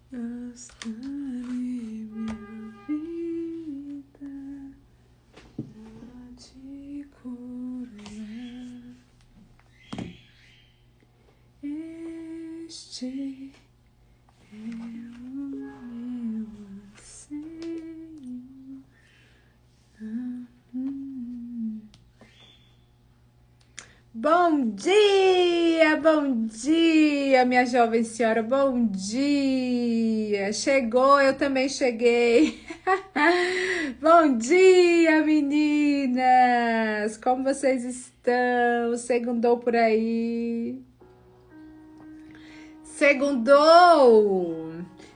Gastarei minha vida pra te coroar. Este é o meu anseio. Bom dia, minha jovem senhora, bom dia. Chegou, eu também cheguei. Bom dia, meninas. Como vocês estão? Segundou por aí? Segundou!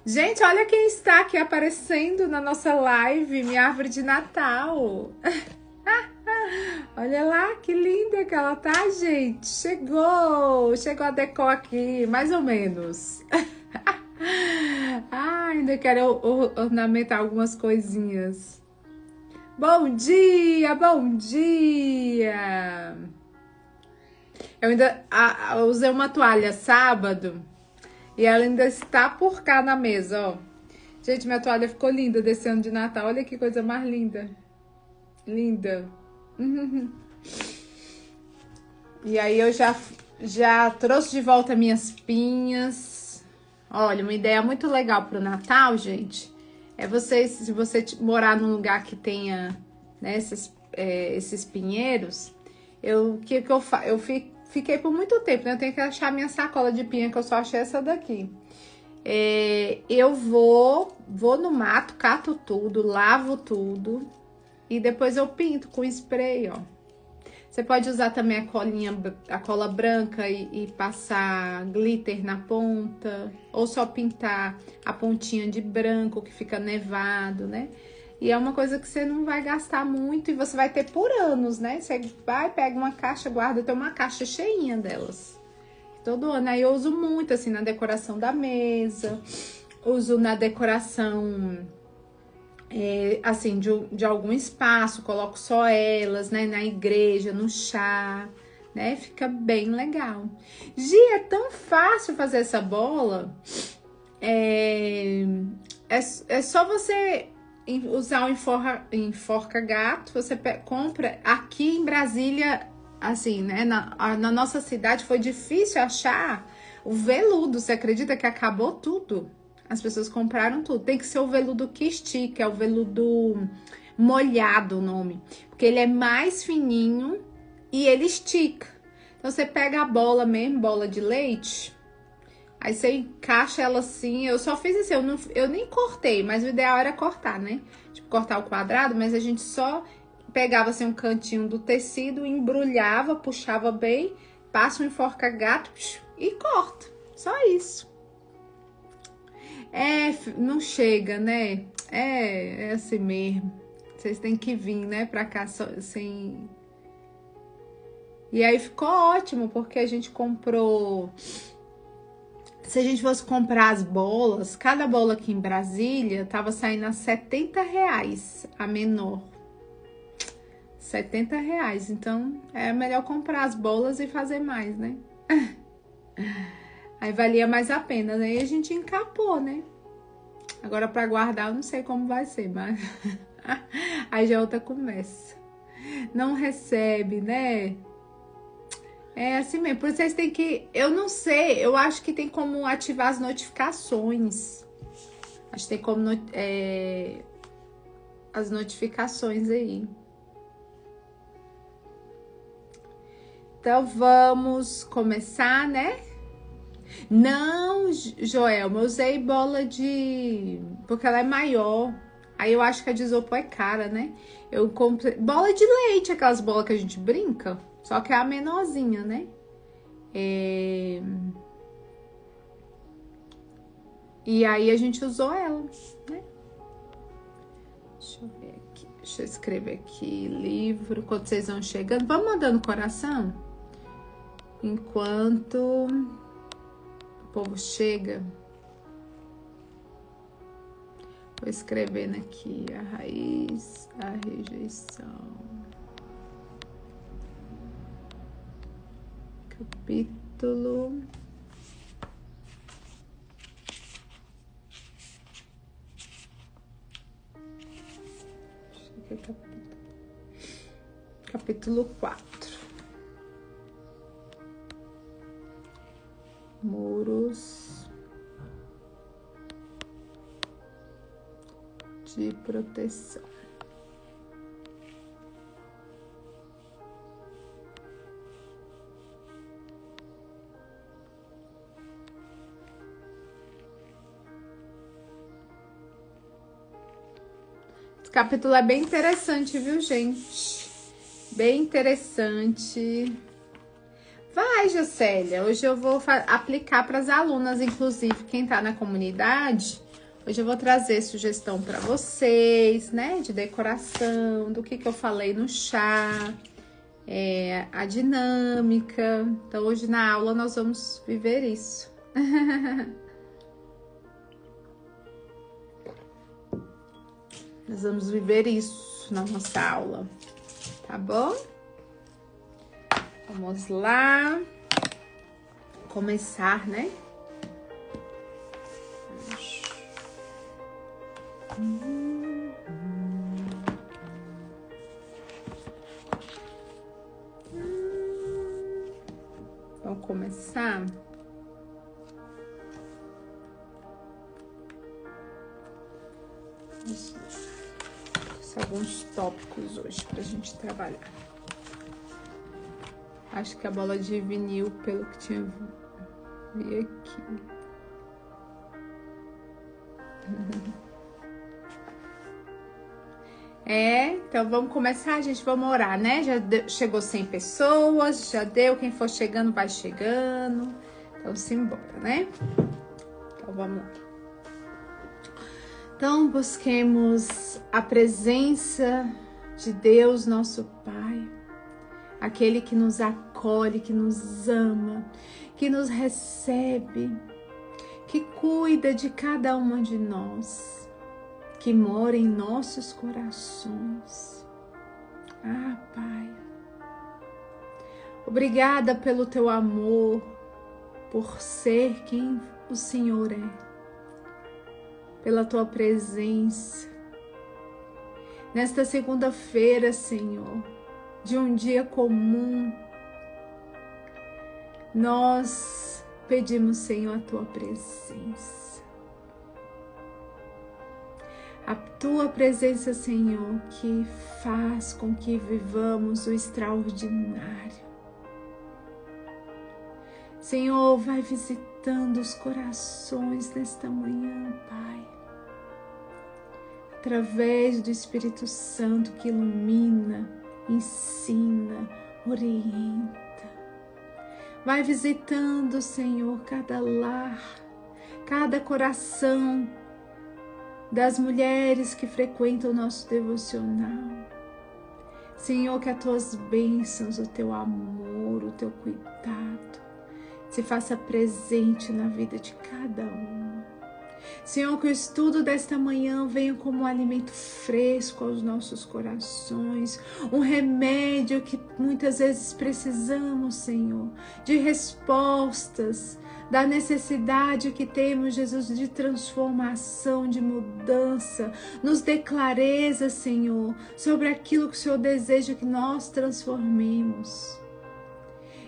Gente, olha quem está aqui aparecendo na nossa live, minha árvore de Natal. Olha lá, que linda que ela tá, gente. Chegou a decor aqui, mais ou menos. Ainda quero ornamentar algumas coisinhas. Bom dia, bom dia. Eu ainda usei uma toalha sábado e ela ainda está por cá na mesa, ó. Gente, minha toalha ficou linda desse ano de Natal. Olha que coisa mais linda. Linda. E aí eu já trouxe de volta minhas pinhas. Olha, uma ideia muito legal pro Natal, gente, é se você morar num lugar que tenha, né, esses pinheiros, fiquei por muito tempo, né? Eu tenho que achar minha sacola de pinha, que eu só achei essa daqui. Eu vou no mato, cato tudo, lavo tudo e depois eu pinto com spray, ó. Você pode usar também a cola branca e passar glitter na ponta, ou só pintar a pontinha de branco que fica nevado, né? E é uma coisa que você não vai gastar muito e você vai ter por anos, né? Você vai, pega uma caixa, guarda, eu tenho uma caixa cheinha delas. Todo ano. Aí eu uso muito, assim, na decoração da mesa, uso na decoração... assim, de algum espaço, coloco só elas, né, na igreja, no chá, né, fica bem legal. Gi, é tão fácil fazer essa bola, é só você usar o enforca gato, você compra aqui em Brasília, assim, né, na nossa cidade foi difícil achar o veludo, você acredita que acabou tudo? As pessoas compraram tudo. Tem que ser o veludo que estica, é o veludo molhado o nome. Porque ele é mais fininho e ele estica. Então você pega a bola mesmo, bola de leite. Aí você encaixa ela assim. Eu só fiz assim, eu nem cortei, mas o ideal era cortar, né? Tipo, cortar o quadrado, mas a gente só pegava assim um cantinho do tecido, embrulhava, puxava bem, passa um enforca-gato e corta. Só isso. Não chega, né? É assim mesmo. Vocês têm que vir, né, pra cá sem... E aí ficou ótimo, porque a gente comprou... Se a gente fosse comprar as bolas, cada bola aqui em Brasília tava saindo a R$70, a menor. R$70. Então, é melhor comprar as bolas e fazer mais, né? Aí valia mais a pena, né? E a gente encapou, né? Agora, para guardar, eu não sei como vai ser, mas aí já é outra conversa. Não recebe, né? É assim mesmo. Por isso vocês têm que... Eu não sei, eu acho que tem como ativar as notificações. Acho que tem como... as notificações aí. Então, vamos começar, né? Não, Joelma, eu usei bola de... Porque ela é maior. Aí eu acho que a de isopor é cara, né? Eu comprei... Bola de leite, aquelas bolas que a gente brinca. Só que é a menorzinha, né? E aí a gente usou ela, né? Deixa eu ver aqui. Deixa eu escrever aqui. Livro. Quando vocês vão chegando. Vamos mandando coração? Enquanto o povo chega... Vou escrevendo aqui a raiz, a rejeição. Capítulo que é capítulo 4. Muros de proteção. Esse capítulo é bem interessante, viu, gente? Bem interessante. Vai, Juscelia, hoje eu vou aplicar para as alunas, inclusive quem tá na comunidade. Hoje eu vou trazer sugestão para vocês, né, de decoração, do que eu falei no chá, a dinâmica. Então hoje na aula nós vamos viver isso. Nós vamos viver isso na nossa aula, tá bom? Vamos lá. Começar, né? Vamos começar. Alguns tópicos hoje pra gente trabalhar. Acho que a bola de vinil, pelo que tinha vi aqui. Então vamos começar, gente, vamos orar, né? Já chegou 100 pessoas, já deu, quem for chegando vai chegando. Então simbora, né? Então vamos lá. Então busquemos a presença de Deus, nosso Pai, aquele que nos acolhe, que nos ama, que nos recebe, que cuida de cada uma de nós, que mora em nossos corações. Ah, Pai, obrigada pelo teu amor, por ser quem o Senhor é, pela tua presença. Nesta segunda-feira, Senhor, de um dia comum, nós pedimos, Senhor, a tua presença. A tua presença, Senhor, que faz com que vivamos o extraordinário. Senhor, vai visitando os corações nesta manhã, Pai, através do Espírito Santo que ilumina, ensina, orienta. Vai visitando, Senhor, cada lar, cada coração das mulheres que frequentam o nosso devocional. Senhor, que as tuas bênçãos, o teu amor, o teu cuidado se faça presente na vida de cada um. Senhor, que o estudo desta manhã venha como um alimento fresco aos nossos corações, um remédio que muitas vezes precisamos, Senhor, de respostas, da necessidade que temos, Jesus, de transformação, de mudança. Nos dê clareza, Senhor, sobre aquilo que o Senhor deseja que nós transformemos.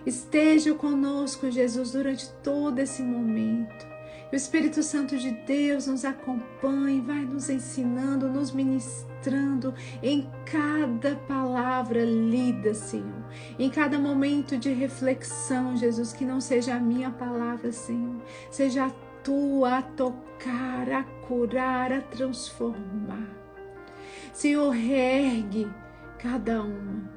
Esteja conosco, Jesus, durante todo esse momento. O Espírito Santo de Deus nos acompanhe, vai nos ensinando, nos ministrando em cada palavra lida, Senhor. Em cada momento de reflexão, Jesus, que não seja a minha palavra, Senhor, seja a tua a tocar, a curar, a transformar. Senhor, reergue cada uma.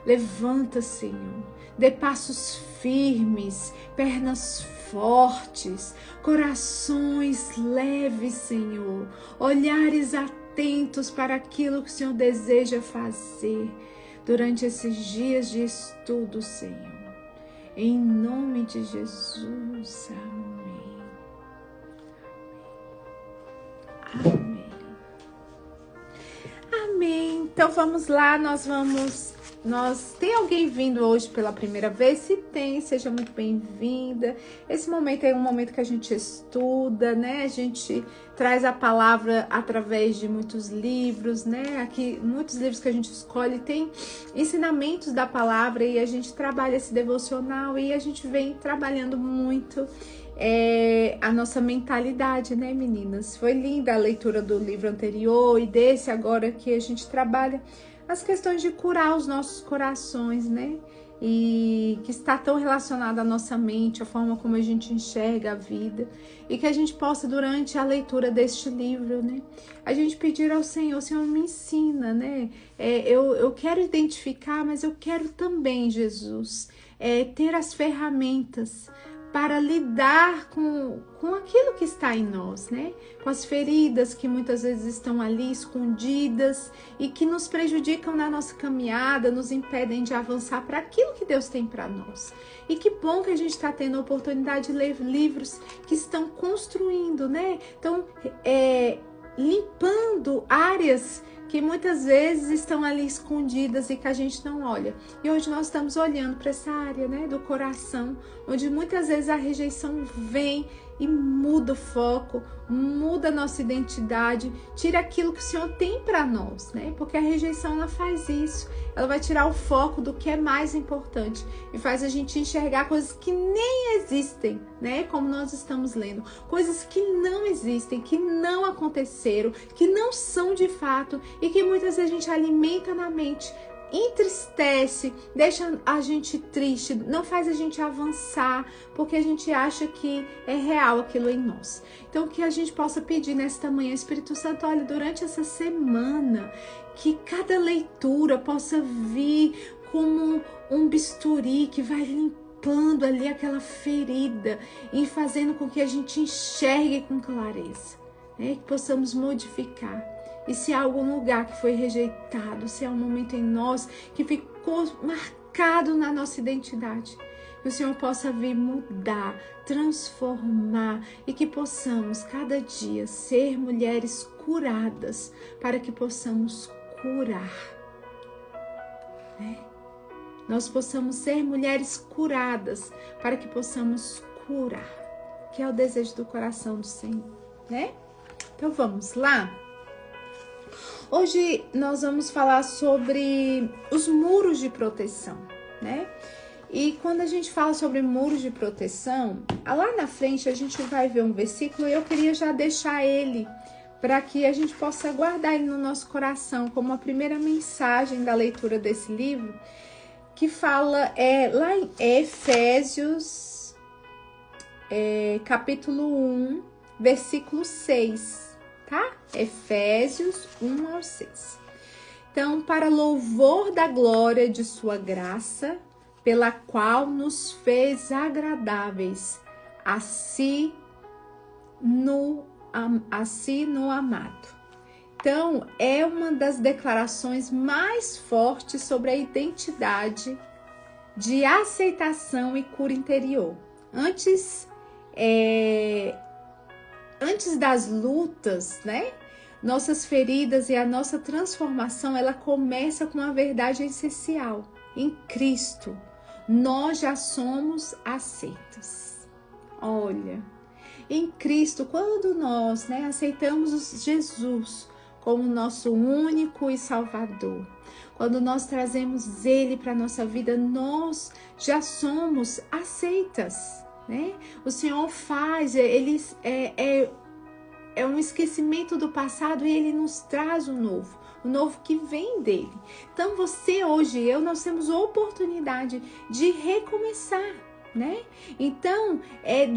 Levanta, Senhor, dê passos firmes, pernas fortes, corações leves, Senhor, olhares atentos para aquilo que o Senhor deseja fazer durante esses dias de estudo, Senhor. Em nome de Jesus, amém. Amém. Amém. Então vamos lá, nós vamos Tem alguém vindo hoje pela primeira vez? Se tem, seja muito bem-vinda. Esse momento é um momento que a gente estuda, né? A gente traz a palavra através de muitos livros, né? Aqui, muitos livros que a gente escolhe tem ensinamentos da palavra e a gente trabalha esse devocional e a gente vem trabalhando muito a nossa mentalidade, né, meninas? Foi linda a leitura do livro anterior e desse agora que a gente trabalha as questões de curar os nossos corações, né? E que está tão relacionada à nossa mente, a forma como a gente enxerga a vida. E que a gente possa, durante a leitura deste livro, né? A gente pedir ao Senhor, Senhor, me ensina, né? Eu quero identificar, mas eu quero também, Jesus, ter as ferramentas para lidar com aquilo que está em nós, né? Com as feridas que muitas vezes estão ali escondidas e que nos prejudicam na nossa caminhada, nos impedem de avançar para aquilo que Deus tem para nós. E que bom que a gente está tendo a oportunidade de ler livros que estão construindo, né? Então, limpando áreas que muitas vezes estão ali escondidas e que a gente não olha. E hoje nós estamos olhando para essa área, né, do coração, onde muitas vezes a rejeição vem e muda o foco, muda a nossa identidade, tira aquilo que o Senhor tem para nós, né? Porque a rejeição, ela faz isso, ela vai tirar o foco do que é mais importante e faz a gente enxergar coisas que nem existem, né? Como nós estamos lendo, coisas que não existem, que não aconteceram, que não são de fato e que muitas vezes a gente alimenta na mente, entristece, deixa a gente triste, não faz a gente avançar, porque a gente acha que é real aquilo em nós. Então, que a gente possa pedir nesta manhã, Espírito Santo, olha, durante essa semana, que cada leitura possa vir como um bisturi que vai limpando ali aquela ferida e fazendo com que a gente enxergue com clareza, né? Que possamos modificar. E se há algum lugar que foi rejeitado, se há um momento em nós que ficou marcado na nossa identidade, que o Senhor possa vir mudar, transformar e que possamos cada dia ser mulheres curadas para que possamos curar, né? Nós possamos ser mulheres curadas para que possamos curar, que é o desejo do coração do Senhor, né? Então vamos lá? Hoje nós vamos falar sobre os muros de proteção, né? E quando a gente fala sobre muros de proteção, lá na frente a gente vai ver um versículo e eu queria já deixar ele para que a gente possa guardar ele no nosso coração como a primeira mensagem da leitura desse livro, que fala lá em Efésios, capítulo 1, versículo 6. Tá? Efésios 1 ao 6. Então, para louvor da glória de sua graça, pela qual nos fez agradáveis a si no amado. Então, é uma das declarações mais fortes sobre a identidade de aceitação e cura interior. Antes das lutas, né? Nossas feridas e a nossa transformação, ela começa com uma verdade essencial. Em Cristo, nós já somos aceitos. Olha, em Cristo, quando nós, né, aceitamos Jesus como nosso único e Salvador, quando nós trazemos Ele para a nossa vida, nós já somos aceitas, né? O Senhor faz, Ele é um esquecimento do passado e Ele nos traz o novo que vem dele. Então você hoje e eu, nós temos a oportunidade de recomeçar, né? Então,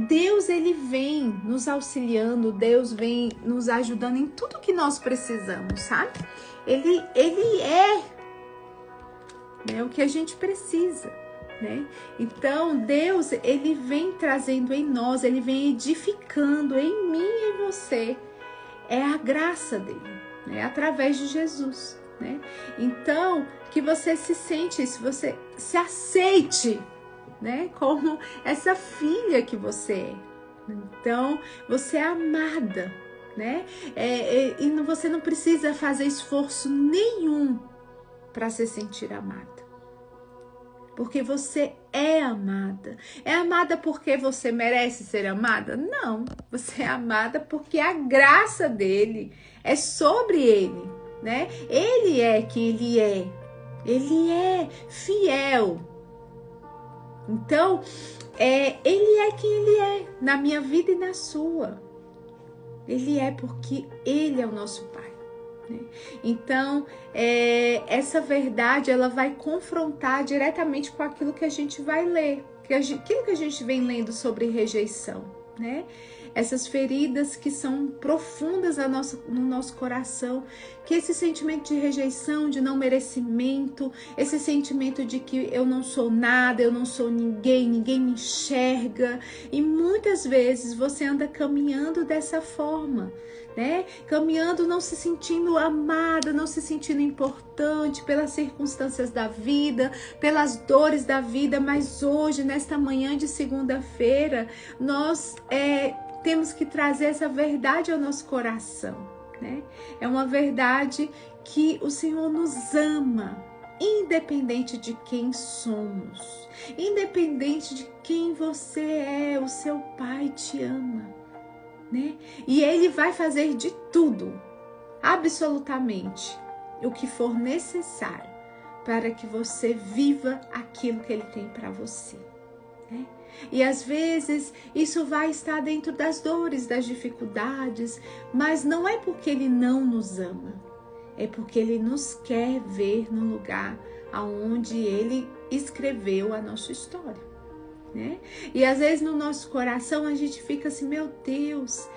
Deus, Ele vem nos auxiliando, Deus vem nos ajudando em tudo que nós precisamos, sabe? Ele é, né, o que a gente precisa, né? Então, Deus, Ele vem trazendo em nós, Ele vem edificando em mim e em você. É a graça dele, né? Através de Jesus, né? Então, que você se sente, se você se aceite, né? Como essa filha que você é. Então, você é amada, né? E você não precisa fazer esforço nenhum para se sentir amada. Porque você é amada. É amada porque você merece ser amada? Não. Você é amada porque a graça dele é sobre ele, né? Ele é quem ele é. Ele é fiel. Então, ele é quem ele é na minha vida e na sua. Ele é porque ele é o nosso Pai. Então, essa verdade, ela vai confrontar diretamente com aquilo que a gente vai ler, aquilo que a gente vem lendo sobre rejeição, né? Essas feridas que são profundas no nosso coração, que esse sentimento de rejeição, de não merecimento, esse sentimento de que eu não sou nada, eu não sou ninguém, ninguém me enxerga, e muitas vezes você anda caminhando dessa forma, né? Caminhando, não se sentindo amada, não se sentindo importante pelas circunstâncias da vida, pelas dores da vida, mas hoje, nesta manhã de segunda-feira, nós temos que trazer essa verdade ao nosso coração, né? É uma verdade que o Senhor nos ama, independente de quem somos, independente de quem você é, o seu Pai te ama, né? E Ele vai fazer de tudo, absolutamente, o que for necessário para que você viva aquilo que Ele tem para você, né? E às vezes isso vai estar dentro das dores, das dificuldades, mas não é porque Ele não nos ama, é porque Ele nos quer ver no lugar aonde Ele escreveu a nossa história, né? E às vezes no nosso coração a gente fica assim, meu Deus,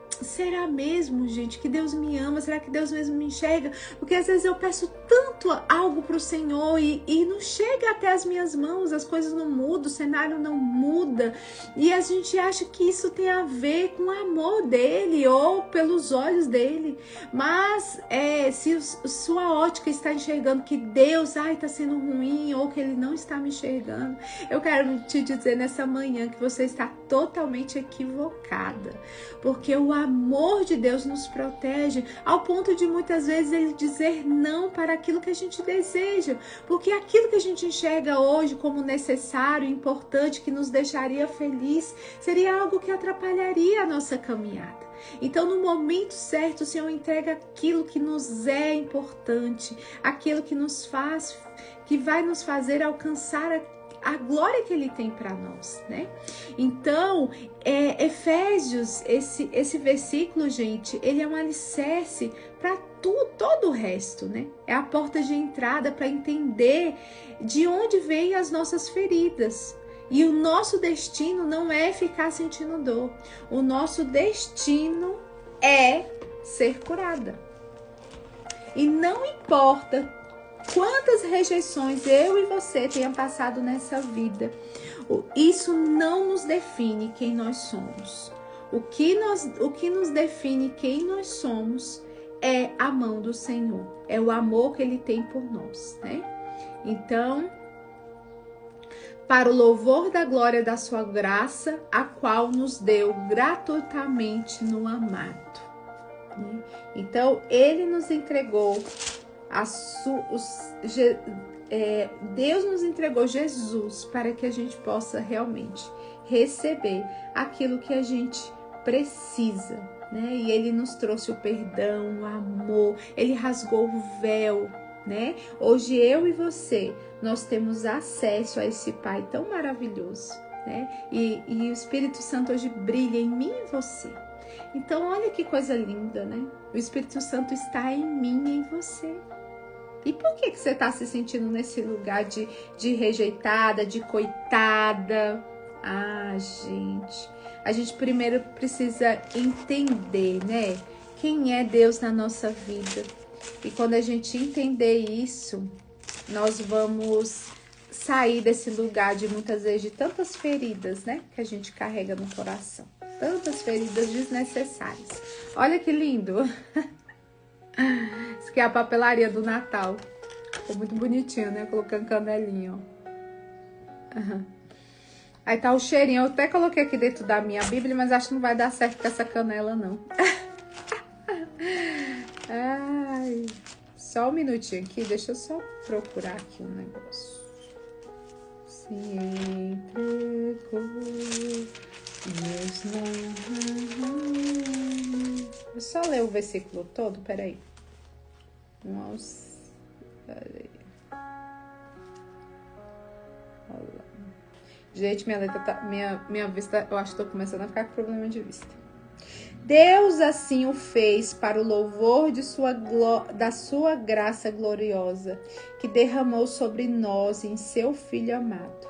será mesmo, gente, que Deus me ama? Será que Deus mesmo me enxerga? Porque às vezes eu peço tanto algo para o Senhor e não chega até as minhas mãos, as coisas não mudam, o cenário não muda, e a gente acha que isso tem a ver com o amor dele ou pelos olhos dele. Mas se sua ótica está enxergando que Deus está sendo ruim ou que Ele não está me enxergando, eu quero te dizer nessa manhã que você está totalmente equivocada, porque o amor de Deus nos protege ao ponto de muitas vezes Ele dizer não para aquilo que a gente deseja, porque aquilo que a gente enxerga hoje como necessário, importante, que nos deixaria feliz, seria algo que atrapalharia a nossa caminhada. Então, no momento certo, o Senhor entrega aquilo que nos é importante, aquilo que que vai nos fazer alcançar a glória que Ele tem para nós, né? Então, Efésios, esse versículo, gente, ele é um alicerce para todo o resto, né? É a porta de entrada para entender de onde vêm as nossas feridas. E o nosso destino não é ficar sentindo dor. O nosso destino é ser curada. E não importa quantas rejeições eu e você tenham passado nessa vida, isso não nos define quem nós somos. O que nos define quem nós somos é a mão do Senhor, é o amor que Ele tem por nós, né? Então, para o louvor da glória da sua graça, a qual nos deu gratuitamente no amado, né? Então, Ele nos entregou Deus nos entregou Jesus para que a gente possa realmente receber aquilo que a gente precisa, né? E Ele nos trouxe o perdão, o amor, Ele rasgou o véu, né? Hoje eu e você, nós temos acesso a esse Pai tão maravilhoso, né? E o Espírito Santo hoje brilha em mim e você. Então, olha que coisa linda, né? O Espírito Santo está em mim e em você. E por que você está se sentindo nesse lugar de rejeitada, de coitada? Ah, gente, a gente primeiro precisa entender, né? Quem é Deus na nossa vida. E quando a gente entender isso, nós vamos sair desse lugar de muitas vezes de tantas feridas, né? Que a gente carrega no coração. Tantas feridas desnecessárias. Olha que lindo! Isso aqui é a papelaria do Natal. Ficou muito bonitinho, né? Colocando canelinha, ó. Uhum. Aí tá o cheirinho. Eu até coloquei aqui dentro da minha Bíblia, mas acho que não vai dar certo com essa canela, não. Ai, só um minutinho aqui, deixa eu só procurar aqui um negócio. Se entregou, Deus não... Vou só ler o versículo todo, peraí. Peraí. Gente, minha letra tá... Minha vista, eu acho que tô começando a ficar com problema de vista. Deus assim o fez para o louvor da sua graça gloriosa, que derramou sobre nós em seu Filho amado.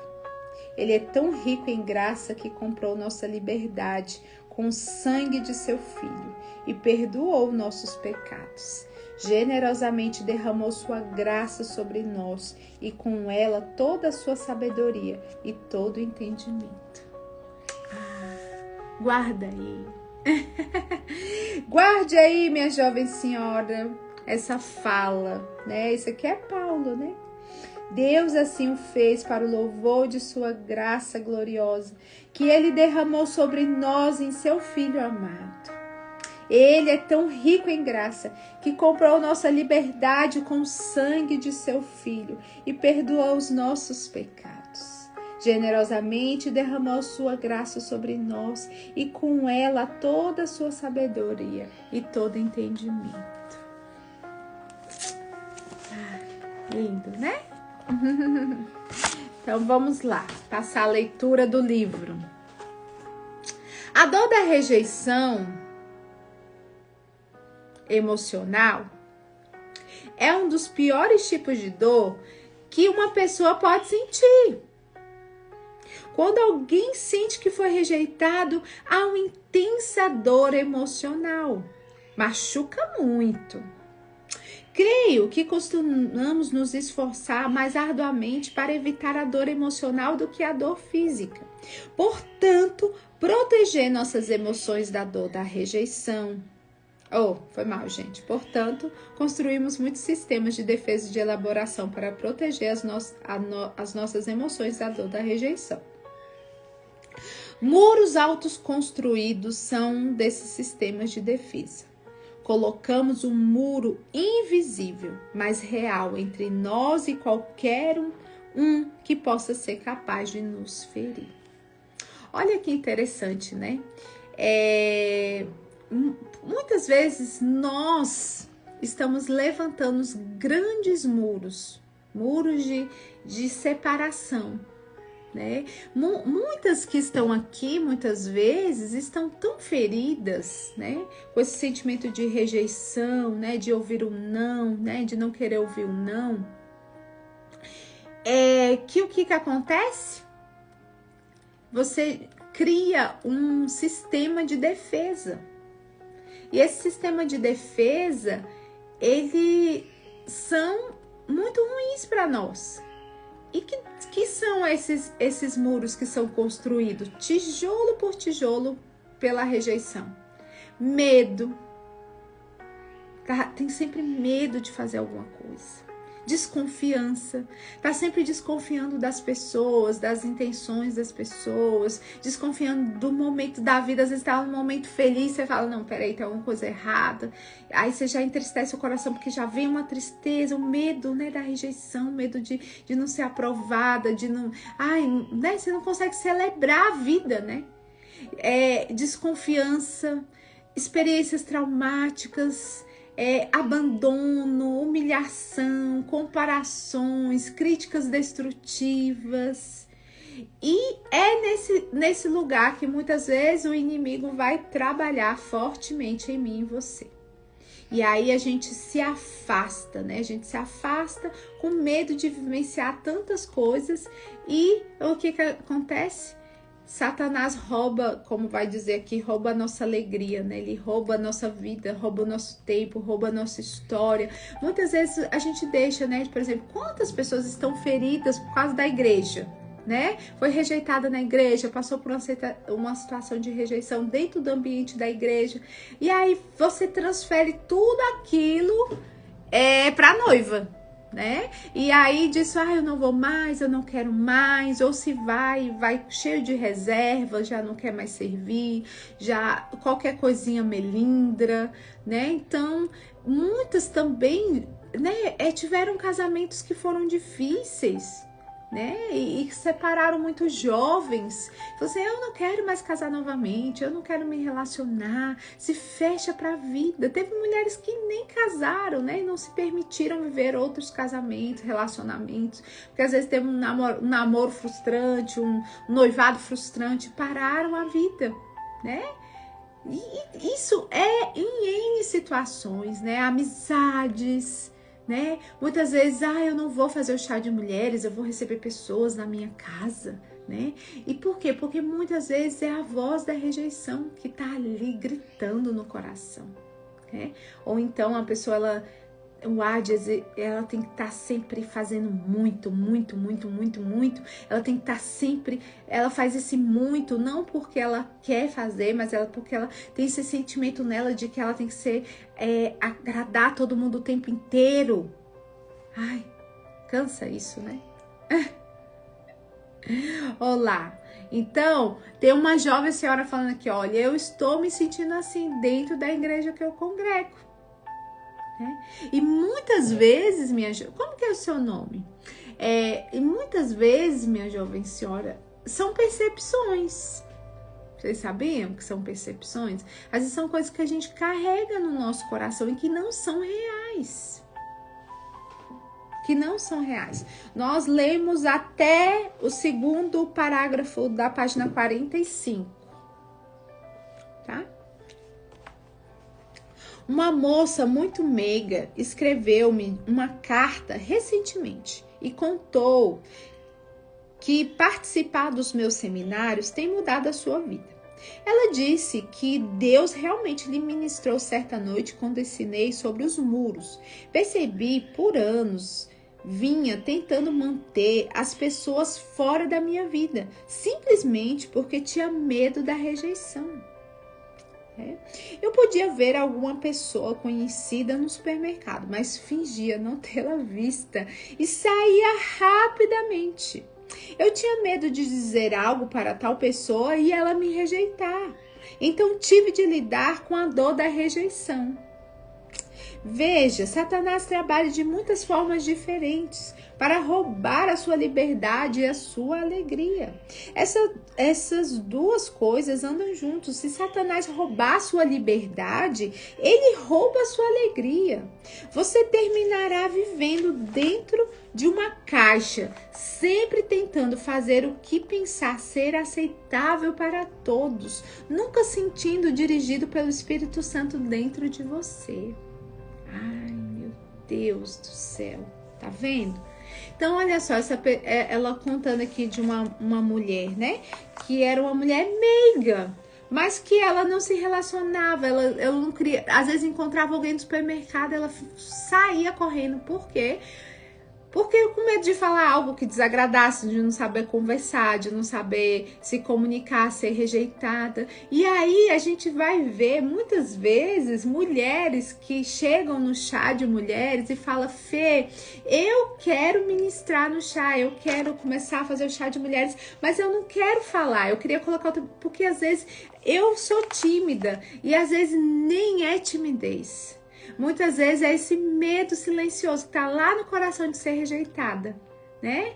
Ele é tão rico em graça que comprou nossa liberdade com o sangue de seu Filho e perdoou nossos pecados. Generosamente derramou sua graça sobre nós e com ela toda a sua sabedoria e todo o entendimento. Guarda aí. Guarde aí, minha jovem senhora, essa fala, né? Isso aqui é Paulo, né? Deus assim o fez para o louvor de sua graça gloriosa, que ele derramou sobre nós em seu Filho amado. Ele é tão rico em graça que comprou nossa liberdade com o sangue de seu Filho e perdoou os nossos pecados. Generosamente derramou sua graça sobre nós e com ela toda a sua sabedoria e todo entendimento. Lindo, né? Então vamos lá, passar a leitura do livro. A dor da rejeição emocional é um dos piores tipos de dor que uma pessoa pode sentir. Quando alguém sente que foi rejeitado, há uma intensa dor emocional. Machuca muito. Creio que costumamos nos esforçar mais arduamente para evitar a dor emocional do que a dor física. Portanto, proteger nossas emoções da dor da rejeição. Foi mal, gente. Portanto, construímos muitos sistemas de defesa e de elaboração para proteger as nossas emoções da dor da rejeição. Muros altos construídos são desses sistemas de defesa. Colocamos um muro invisível, mas real, entre nós e qualquer um que possa ser capaz de nos ferir. Olha que interessante, né? Muitas vezes nós estamos levantando grandes muros de separação, né? Muitas que estão aqui, muitas vezes, estão tão feridas, né? Com esse sentimento de rejeição, né? De ouvir o não, né? De não querer ouvir o não. Que o que acontece? Você cria um sistema de defesa. E esse sistema de defesa, eles são muito ruins para nós. E que são esses muros que são construídos tijolo por tijolo pela rejeição? Medo. Tem sempre medo de fazer alguma coisa. Desconfiança. Tá sempre desconfiando das pessoas, das intenções das pessoas, desconfiando do momento da vida. Às vezes tá num momento feliz, você fala, não, peraí, tem alguma coisa errada. Aí você já entristece o coração, porque já vem uma tristeza, um medo, né, da rejeição, medo de não ser aprovada, de não... né, você não consegue celebrar a vida, né? Desconfiança, experiências traumáticas, abandono, humilhação, comparações, críticas destrutivas. E nesse lugar que muitas vezes o inimigo vai trabalhar fortemente em mim e em você. E aí a gente se afasta, né? A gente se afasta com medo de vivenciar tantas coisas. E o que acontece? Satanás rouba, como vai dizer aqui, rouba a nossa alegria, né? Ele rouba a nossa vida, rouba o nosso tempo, rouba a nossa história. Muitas vezes a gente deixa, né? Por exemplo, quantas pessoas estão feridas por causa da igreja, né? Foi rejeitada na igreja, passou por uma situação de rejeição dentro do ambiente da igreja. E aí você transfere tudo aquilo para a noiva, né? E aí diz, eu não vou mais, eu não quero mais, ou se vai cheio de reserva, já não quer mais servir, já qualquer coisinha melindra, né? Então, muitas também né, tiveram casamentos que foram difíceis, né, e separaram muitos jovens. Você, eu não quero mais casar novamente, eu não quero me relacionar, se fecha para a vida. Teve mulheres que nem casaram, né, e não se permitiram viver outros casamentos, relacionamentos, porque às vezes teve um namoro frustrante, um noivado frustrante, pararam a vida, né? E isso é em N situações, né? Amizades, né? Muitas vezes, eu não vou fazer o chá de mulheres, eu vou receber pessoas na minha casa, né? E por quê? Porque muitas vezes é a voz da rejeição que tá ali gritando no coração, né? Ou então a pessoa, o Hades, ela tem que estar sempre fazendo muito. Ela tem que estar sempre, ela faz esse muito, não porque ela quer fazer, mas porque ela tem esse sentimento nela de que ela tem que ser, agradar todo mundo o tempo inteiro. Ai, cansa isso, né? Olá. Então, tem uma jovem senhora falando aqui, olha, eu estou me sentindo assim dentro da igreja que eu congrego. E muitas vezes, como que é o seu nome? E muitas vezes, minha jovem senhora, são percepções. Vocês sabiam que são percepções? Às vezes são coisas que a gente carrega no nosso coração e que não são reais. Nós lemos até o segundo parágrafo da página 45. Tá? Uma moça muito meiga escreveu-me uma carta recentemente e contou que participar dos meus seminários tem mudado a sua vida. Ela disse que Deus realmente lhe ministrou certa noite quando ensinei sobre os muros. Percebi por anos, vinha tentando manter as pessoas fora da minha vida, simplesmente porque tinha medo da rejeição. Eu podia ver alguma pessoa conhecida no supermercado, mas fingia não tê-la vista e saía rapidamente. Eu tinha medo de dizer algo para tal pessoa e ela me rejeitar. Então tive de lidar com a dor da rejeição. Veja, Satanás trabalha de muitas formas diferentes para roubar a sua liberdade e a sua alegria. Essas duas coisas andam juntos. Se Satanás roubar a sua liberdade, ele rouba a sua alegria. Você terminará vivendo dentro de uma caixa, sempre tentando fazer o que pensar ser aceitável para todos, nunca sentindo dirigido pelo Espírito Santo dentro de você. Ai, meu Deus do céu, tá vendo? Então, olha só, ela contando aqui de uma mulher, né? Que era uma mulher meiga, mas que ela não se relacionava, ela não queria. Às vezes encontrava alguém no supermercado, ela saía correndo. Por quê? Porque com medo de falar algo que desagradasse, de não saber conversar, de não saber se comunicar, ser rejeitada. E aí a gente vai ver muitas vezes mulheres que chegam no chá de mulheres e falam: Fê, eu quero ministrar no chá, eu quero começar a fazer o chá de mulheres, mas eu não quero falar, eu queria colocar outro, porque às vezes eu sou tímida e às vezes nem é timidez. Muitas vezes é esse medo silencioso que tá lá no coração de ser rejeitada, né?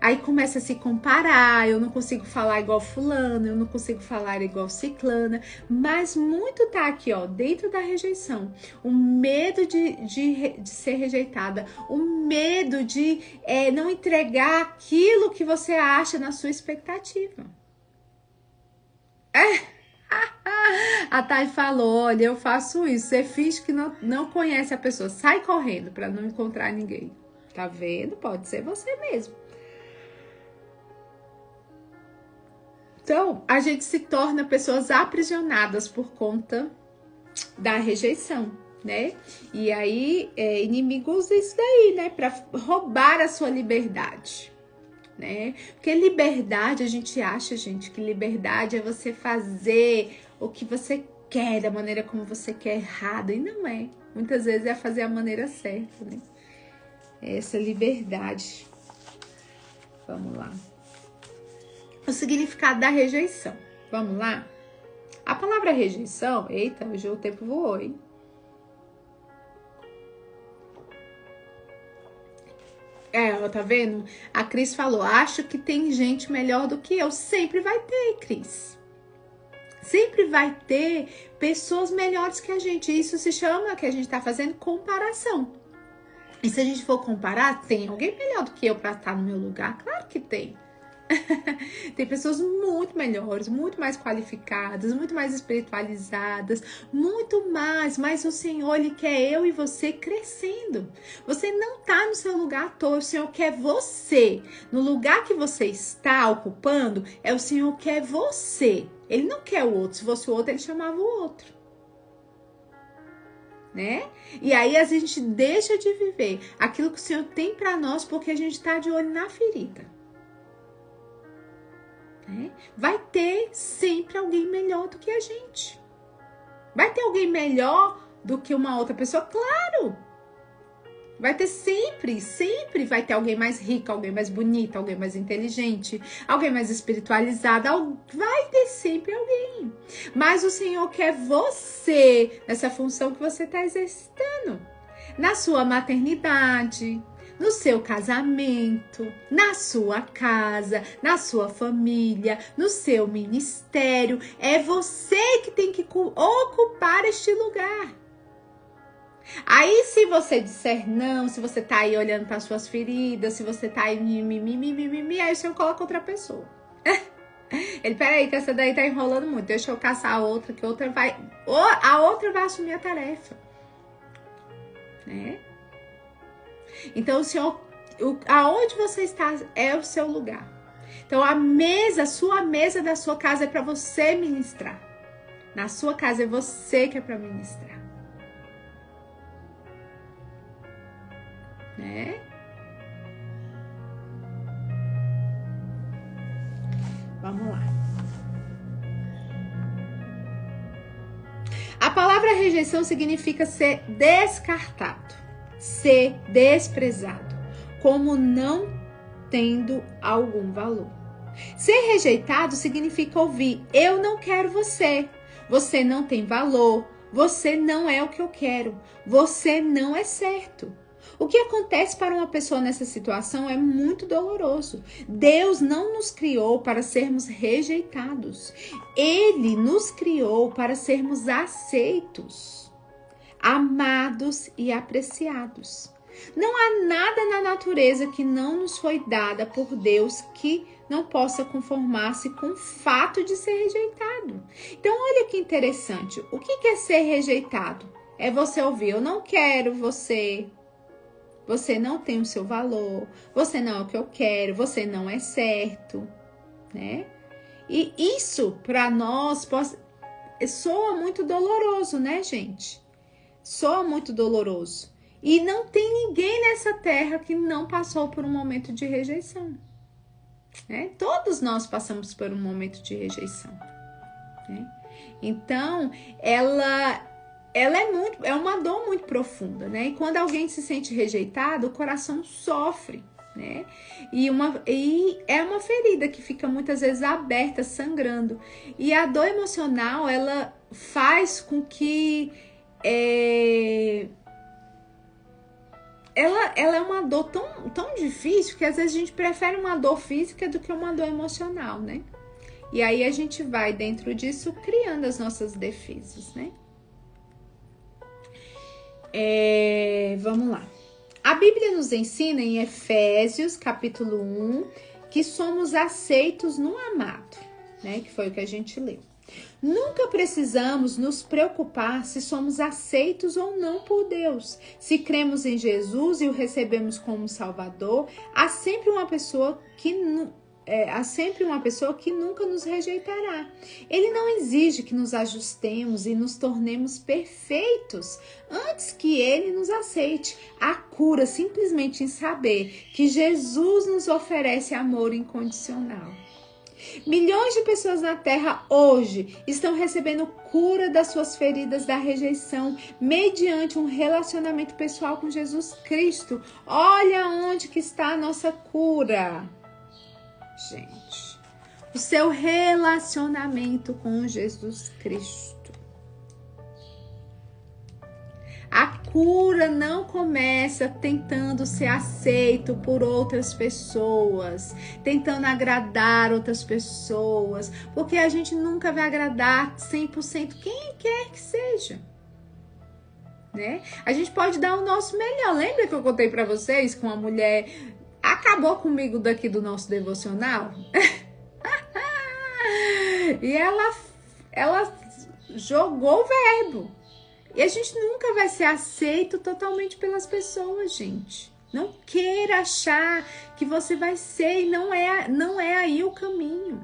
Aí começa a se comparar, eu não consigo falar igual fulano, eu não consigo falar igual ciclana, mas muito tá aqui, ó, dentro da rejeição. O medo de ser rejeitada, o medo de não entregar aquilo que você acha na sua expectativa. A Thay falou: olha, eu faço isso. Você finge que não conhece a pessoa, sai correndo para não encontrar ninguém. Tá vendo? Pode ser você mesmo. Então, a gente se torna pessoas aprisionadas por conta da rejeição, né? E aí, inimigo usa isso daí, né? Para roubar a sua liberdade. Né? Porque liberdade, a gente acha, gente, que liberdade é você fazer o que você quer, da maneira como você quer, errado, e não é. Muitas vezes é fazer a maneira certa, né? Essa liberdade. Vamos lá. O significado da rejeição. Vamos lá? A palavra rejeição, eita, hoje o tempo voou, hein? Ó, tá vendo? A Cris falou, acho que tem gente melhor do que eu. Sempre vai ter, Cris. Sempre vai ter pessoas melhores que a gente. Isso se chama, que a gente tá fazendo, comparação. E se a gente for comparar, tem alguém melhor do que eu pra estar no meu lugar? Claro que tem. Tem pessoas muito melhores, muito mais qualificadas, muito mais espiritualizadas, muito mais, mas o Senhor, Ele quer eu e você crescendo. Você não tá no seu lugar à toa, o Senhor quer você. No lugar que você está ocupando, o Senhor quer você. Ele não quer o outro, se fosse o outro, Ele chamava o outro. Né? E aí a gente deixa de viver aquilo que o Senhor tem para nós, porque a gente tá de olho na ferida. Vai ter sempre alguém melhor do que a gente. Vai ter alguém melhor do que uma outra pessoa? Claro! Vai ter sempre vai ter alguém mais rico, alguém mais bonito, alguém mais inteligente, alguém mais espiritualizado. Vai ter sempre alguém. Mas o Senhor quer você nessa função que você está exercitando. Na sua maternidade, no seu casamento, na sua casa, na sua família, no seu ministério. É você que tem que ocupar este lugar. Aí, se você disser não, se você tá aí olhando para suas feridas, se você tá aí aí o Senhor coloca outra pessoa. Ele, peraí, que essa daí tá enrolando muito, deixa eu caçar a outra, que a outra vai assumir a tarefa. Né? Então, o Senhor, aonde você está é o seu lugar. Então, sua mesa da sua casa é para você ministrar. Na sua casa é você que é para ministrar. Né? Vamos lá. A palavra rejeição significa ser descartado, ser desprezado, como não tendo algum valor. Ser rejeitado significa ouvir: eu não quero você, você não tem valor, você não é o que eu quero, você não é certo. O que acontece para uma pessoa nessa situação é muito doloroso. Deus não nos criou para sermos rejeitados. Ele nos criou para sermos aceitos, amados e apreciados. Não há nada na natureza que não nos foi dada por Deus que não possa conformar-se com o fato de ser rejeitado. Então, olha que interessante. O que é ser rejeitado? É você ouvir: eu não quero você. Você não tem o seu valor, você não é o que eu quero, você não é certo, né? E isso, para nós, soa muito doloroso, né, gente? Soa muito doloroso. E não tem ninguém nessa terra que não passou por um momento de rejeição, né? Todos nós passamos por um momento de rejeição, né? Então, ela é uma dor muito profunda, né? E quando alguém se sente rejeitado, o coração sofre, né? E é uma ferida que fica muitas vezes aberta, sangrando. E a dor emocional, ela faz com que ela é uma dor tão difícil que às vezes a gente prefere uma dor física do que uma dor emocional, né? E aí a gente vai dentro disso criando as nossas defesas, né? Vamos lá. A Bíblia nos ensina em Efésios, capítulo 1, que somos aceitos no amado, né? Que foi o que a gente leu. Nunca precisamos nos preocupar se somos aceitos ou não por Deus. Se cremos em Jesus e o recebemos como Salvador, há sempre uma pessoa que nunca nos rejeitará. Ele não exige que nos ajustemos e nos tornemos perfeitos antes que ele nos aceite. A cura simplesmente em saber que Jesus nos oferece amor incondicional. Milhões de pessoas na Terra hoje estão recebendo cura das suas feridas da rejeição mediante um relacionamento pessoal com Jesus Cristo. Olha onde que está a nossa cura, gente. O seu relacionamento com Jesus Cristo. A cura não começa tentando ser aceito por outras pessoas, tentando agradar outras pessoas, porque a gente nunca vai agradar 100% quem quer que seja. Né? A gente pode dar o nosso melhor. Lembra que eu contei para vocês que uma mulher acabou comigo daqui do nosso devocional? E ela jogou o verbo. E a gente nunca vai ser aceito totalmente pelas pessoas, gente. Não queira achar que você vai ser e não é aí o caminho.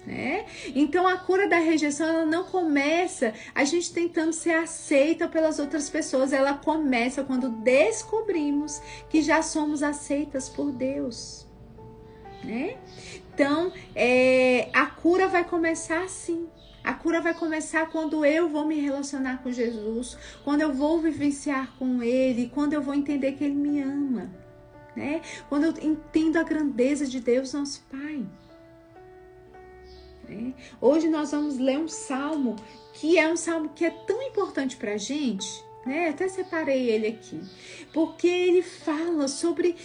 Né? Então a cura da rejeição, ela não começa a gente tentando ser aceita pelas outras pessoas, ela começa quando descobrimos que já somos aceitas por Deus, né? Então a cura vai começar assim. A cura vai começar quando eu vou me relacionar com Jesus, quando eu vou vivenciar com Ele, quando eu vou entender que Ele me ama, né? Quando eu entendo a grandeza de Deus, nosso Pai. Hoje nós vamos ler um salmo que é tão importante para a gente, né? Eu até separei ele aqui, porque ele fala sobre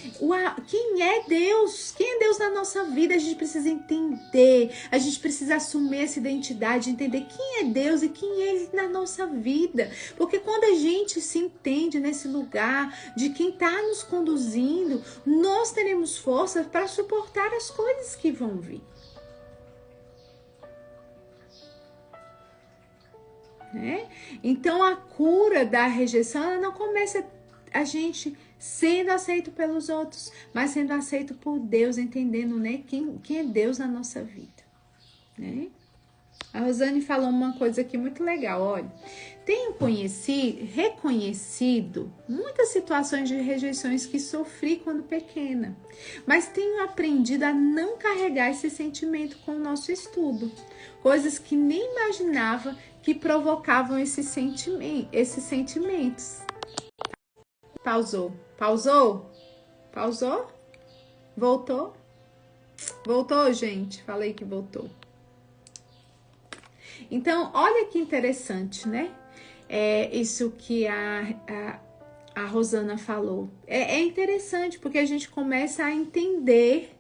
quem é Deus na nossa vida. A gente precisa entender, a gente precisa assumir essa identidade, entender quem é Deus e quem é Ele na nossa vida, porque quando a gente se entende nesse lugar de quem está nos conduzindo, nós teremos força para suportar as coisas que vão vir. Né? Então a cura da rejeição, ela não começa a gente sendo aceito pelos outros, mas sendo aceito por Deus, entendendo, né, quem é Deus na nossa vida, né? A Rosane falou uma coisa aqui muito legal, olha: tenho reconhecido muitas situações de rejeições que sofri quando pequena, mas tenho aprendido a não carregar esse sentimento com o nosso estudo, coisas que nem imaginava que provocavam esses sentimentos. Pausou? Voltou, gente? Falei que voltou. Então, olha que interessante, né? Isso que a Rosana falou. É interessante porque a gente começa a entender,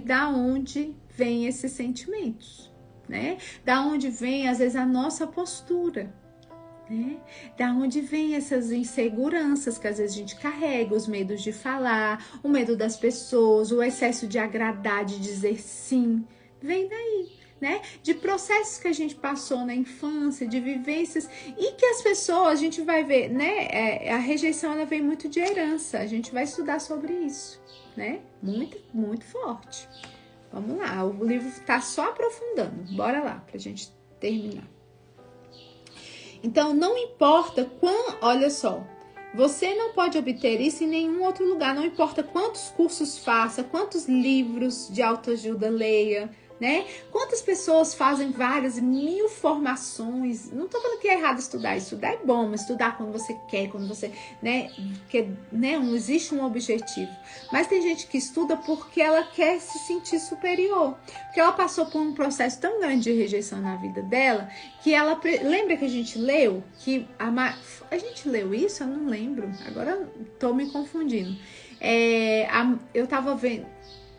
da onde vem esses sentimentos, né? Da onde vem, às vezes, a nossa postura, né? Da onde vem essas inseguranças que às vezes a gente carrega, os medos de falar, o medo das pessoas, o excesso de agradar, de dizer sim, vem daí, né? De processos que a gente passou na infância, de vivências, e que as pessoas, a gente vai ver, né? A rejeição, ela vem muito de herança, a gente vai estudar sobre isso, né? Muito, muito forte. Vamos lá, o livro tá só aprofundando, bora lá, pra gente terminar. Então, não importa olha só, você não pode obter isso em nenhum outro lugar, não importa quantos cursos faça, quantos livros de autoajuda leia, né? Quantas pessoas fazem várias mil formações. Não tô falando que é errado estudar é bom, mas estudar quando você quer, quando você, né, não existe um objetivo. Mas tem gente que estuda porque ela quer se sentir superior, porque ela passou por um processo tão grande de rejeição na vida dela, que ela, lembra que a gente leu, que a gente leu isso? Eu não lembro, agora tô me confundindo. Eu tava vendo,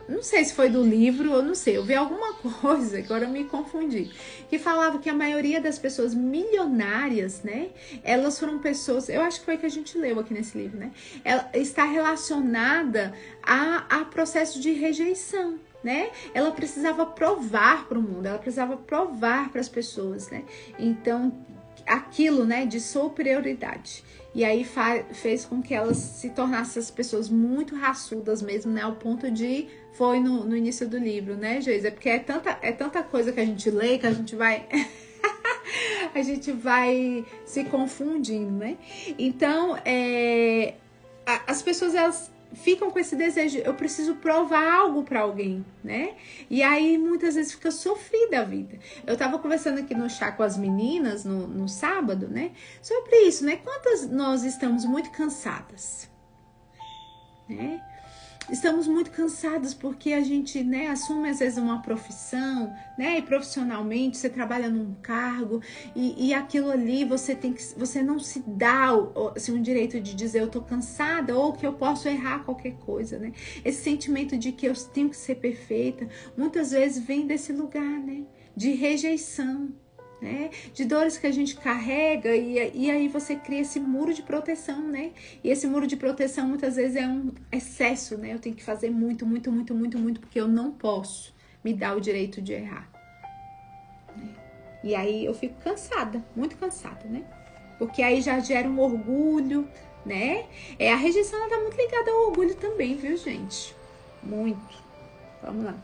não sei se foi do livro, eu não sei, eu vi alguma coisa, agora eu me confundi, que falava que a maioria das pessoas milionárias, né, elas foram pessoas, eu acho que foi que a gente leu aqui nesse livro, né, ela está relacionada a processo de rejeição, né, ela precisava provar para o mundo, ela precisava provar para as pessoas, né, então aquilo, né, de superioridade. E aí fez com que elas se tornassem as pessoas muito raçudas mesmo, né? Ao ponto de... Foi no início do livro, né, Geisa? É porque é tanta coisa que a gente lê que a gente vai... a gente vai se confundindo, né? Então, as pessoas, elas ficam com esse desejo, eu preciso provar algo para alguém, né? E aí muitas vezes fica sofrida a vida. Eu tava conversando aqui no chá com as meninas no sábado, né? Sobre isso, né? Quantas nós estamos muito cansadas, né? estamos muito cansados porque a gente, né, assume às vezes uma profissão, né, e profissionalmente você trabalha num cargo e aquilo ali você não se dá assim, um direito de dizer eu tô cansada ou que eu posso errar qualquer coisa, né? Esse sentimento de que eu tenho que ser perfeita, muitas vezes vem desse lugar, né, de rejeição, né? De dores que a gente carrega e aí você cria esse muro de proteção, né? E esse muro de proteção muitas vezes é um excesso, né? Eu tenho que fazer muito, muito, muito, muito, muito porque eu não posso me dar o direito de errar, né? E aí eu fico cansada, muito cansada, né? Porque aí já gera um orgulho, né? A rejeição ela tá muito ligada ao orgulho também, viu, gente? Muito. Vamos lá.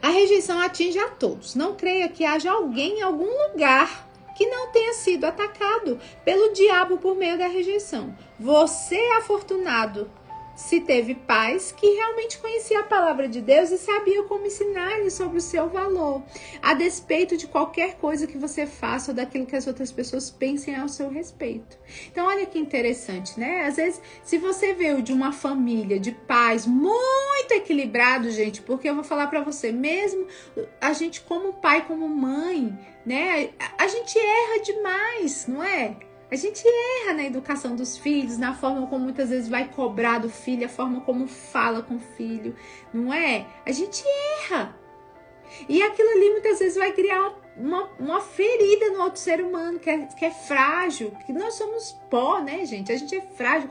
A rejeição atinge a todos. Não creia que haja alguém em algum lugar que não tenha sido atacado pelo diabo por meio da rejeição. Você é afortunado se teve pais que realmente conheciam a palavra de Deus e sabiam como ensinar-lhe sobre o seu valor, a despeito de qualquer coisa que você faça ou daquilo que as outras pessoas pensem ao seu respeito. Então, olha que interessante, né? Às vezes, se você veio de uma família de pais muito equilibrados, gente, porque eu vou falar pra você, mesmo a gente como pai, como mãe, né? A gente erra demais, não é? A gente erra na educação dos filhos, na forma como muitas vezes vai cobrar do filho, a forma como fala com o filho, não é? A gente erra. E aquilo ali muitas vezes vai criar uma ferida no outro ser humano, que é frágil, que nós somos pó, né, gente? A gente é frágil,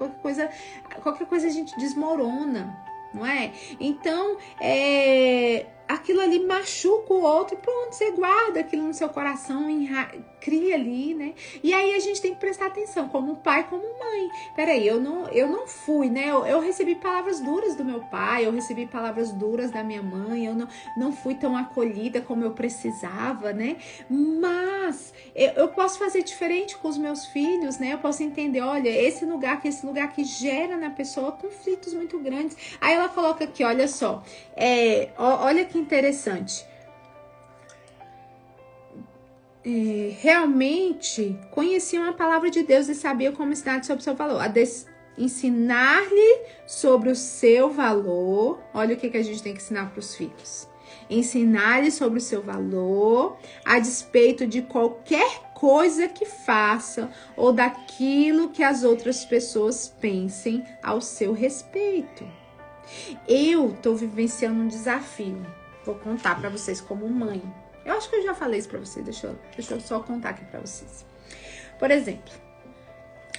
qualquer coisa a gente desmorona, não é? Então, aquilo ali machuca o outro, pronto, você guarda aquilo no seu coração, cria ali, né? E aí a gente tem que prestar atenção, como pai, como mãe. Peraí, eu não fui, né? Eu recebi palavras duras do meu pai, eu recebi palavras duras da minha mãe, eu não fui tão acolhida como eu precisava, né? Mas eu posso fazer diferente com os meus filhos, né? Eu posso entender, olha, esse lugar que gera na pessoa conflitos muito grandes. Aí ela coloca aqui, olha só, olha que interessante. Realmente conheciam a palavra de Deus e sabiam como ensinar sobre o seu valor. Ensinar-lhe sobre o seu valor. Olha o que a gente tem que ensinar para os filhos. Ensinar-lhe sobre o seu valor, a despeito de qualquer coisa que faça ou daquilo que as outras pessoas pensem ao seu respeito. Eu tô vivenciando um desafio. Vou contar para vocês como mãe. Eu acho que eu já falei isso para vocês. Deixa eu só contar aqui para vocês. Por exemplo,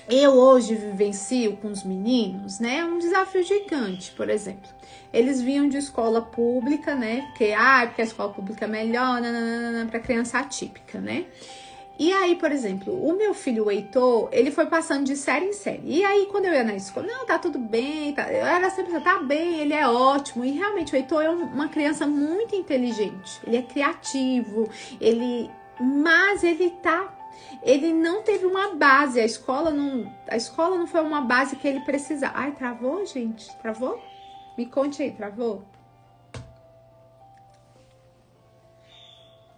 eu hoje vivencio com os meninos, né, um desafio gigante. Por exemplo, eles vinham de escola pública, né, porque a escola pública é melhor, para criança atípica, né? E aí, por exemplo, o meu filho, o Heitor, ele foi passando de série em série. E aí, quando eu ia na escola, não, tá tudo bem, tá, eu era sempre, tá bem, ele é ótimo. E realmente, o Heitor é uma criança muito inteligente. Ele é criativo, mas ele não teve uma base. A escola não foi uma base que ele precisava. Ai, travou, gente? Travou? Me conte aí, travou?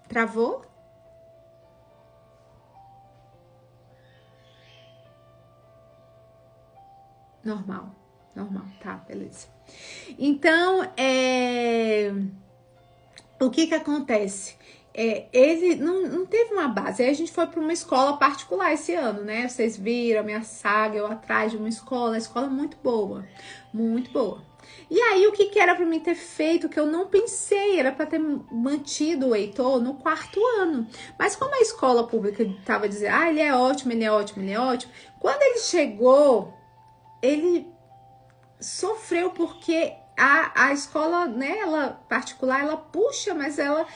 Travou? Normal, tá, beleza. Então, o que acontece? Ele não teve uma base. Aí a gente foi para uma escola particular esse ano, né? Vocês viram a minha saga, eu atrás de uma escola muito boa, muito boa. E aí, o que era para mim ter feito, que eu não pensei, era para ter mantido o Heitor no 4º ano. Mas como a escola pública estava dizendo, ele é ótimo, ele é ótimo, ele é ótimo. Quando ele chegou, ele sofreu porque a escola, né, ela particular, ela puxa, mas ela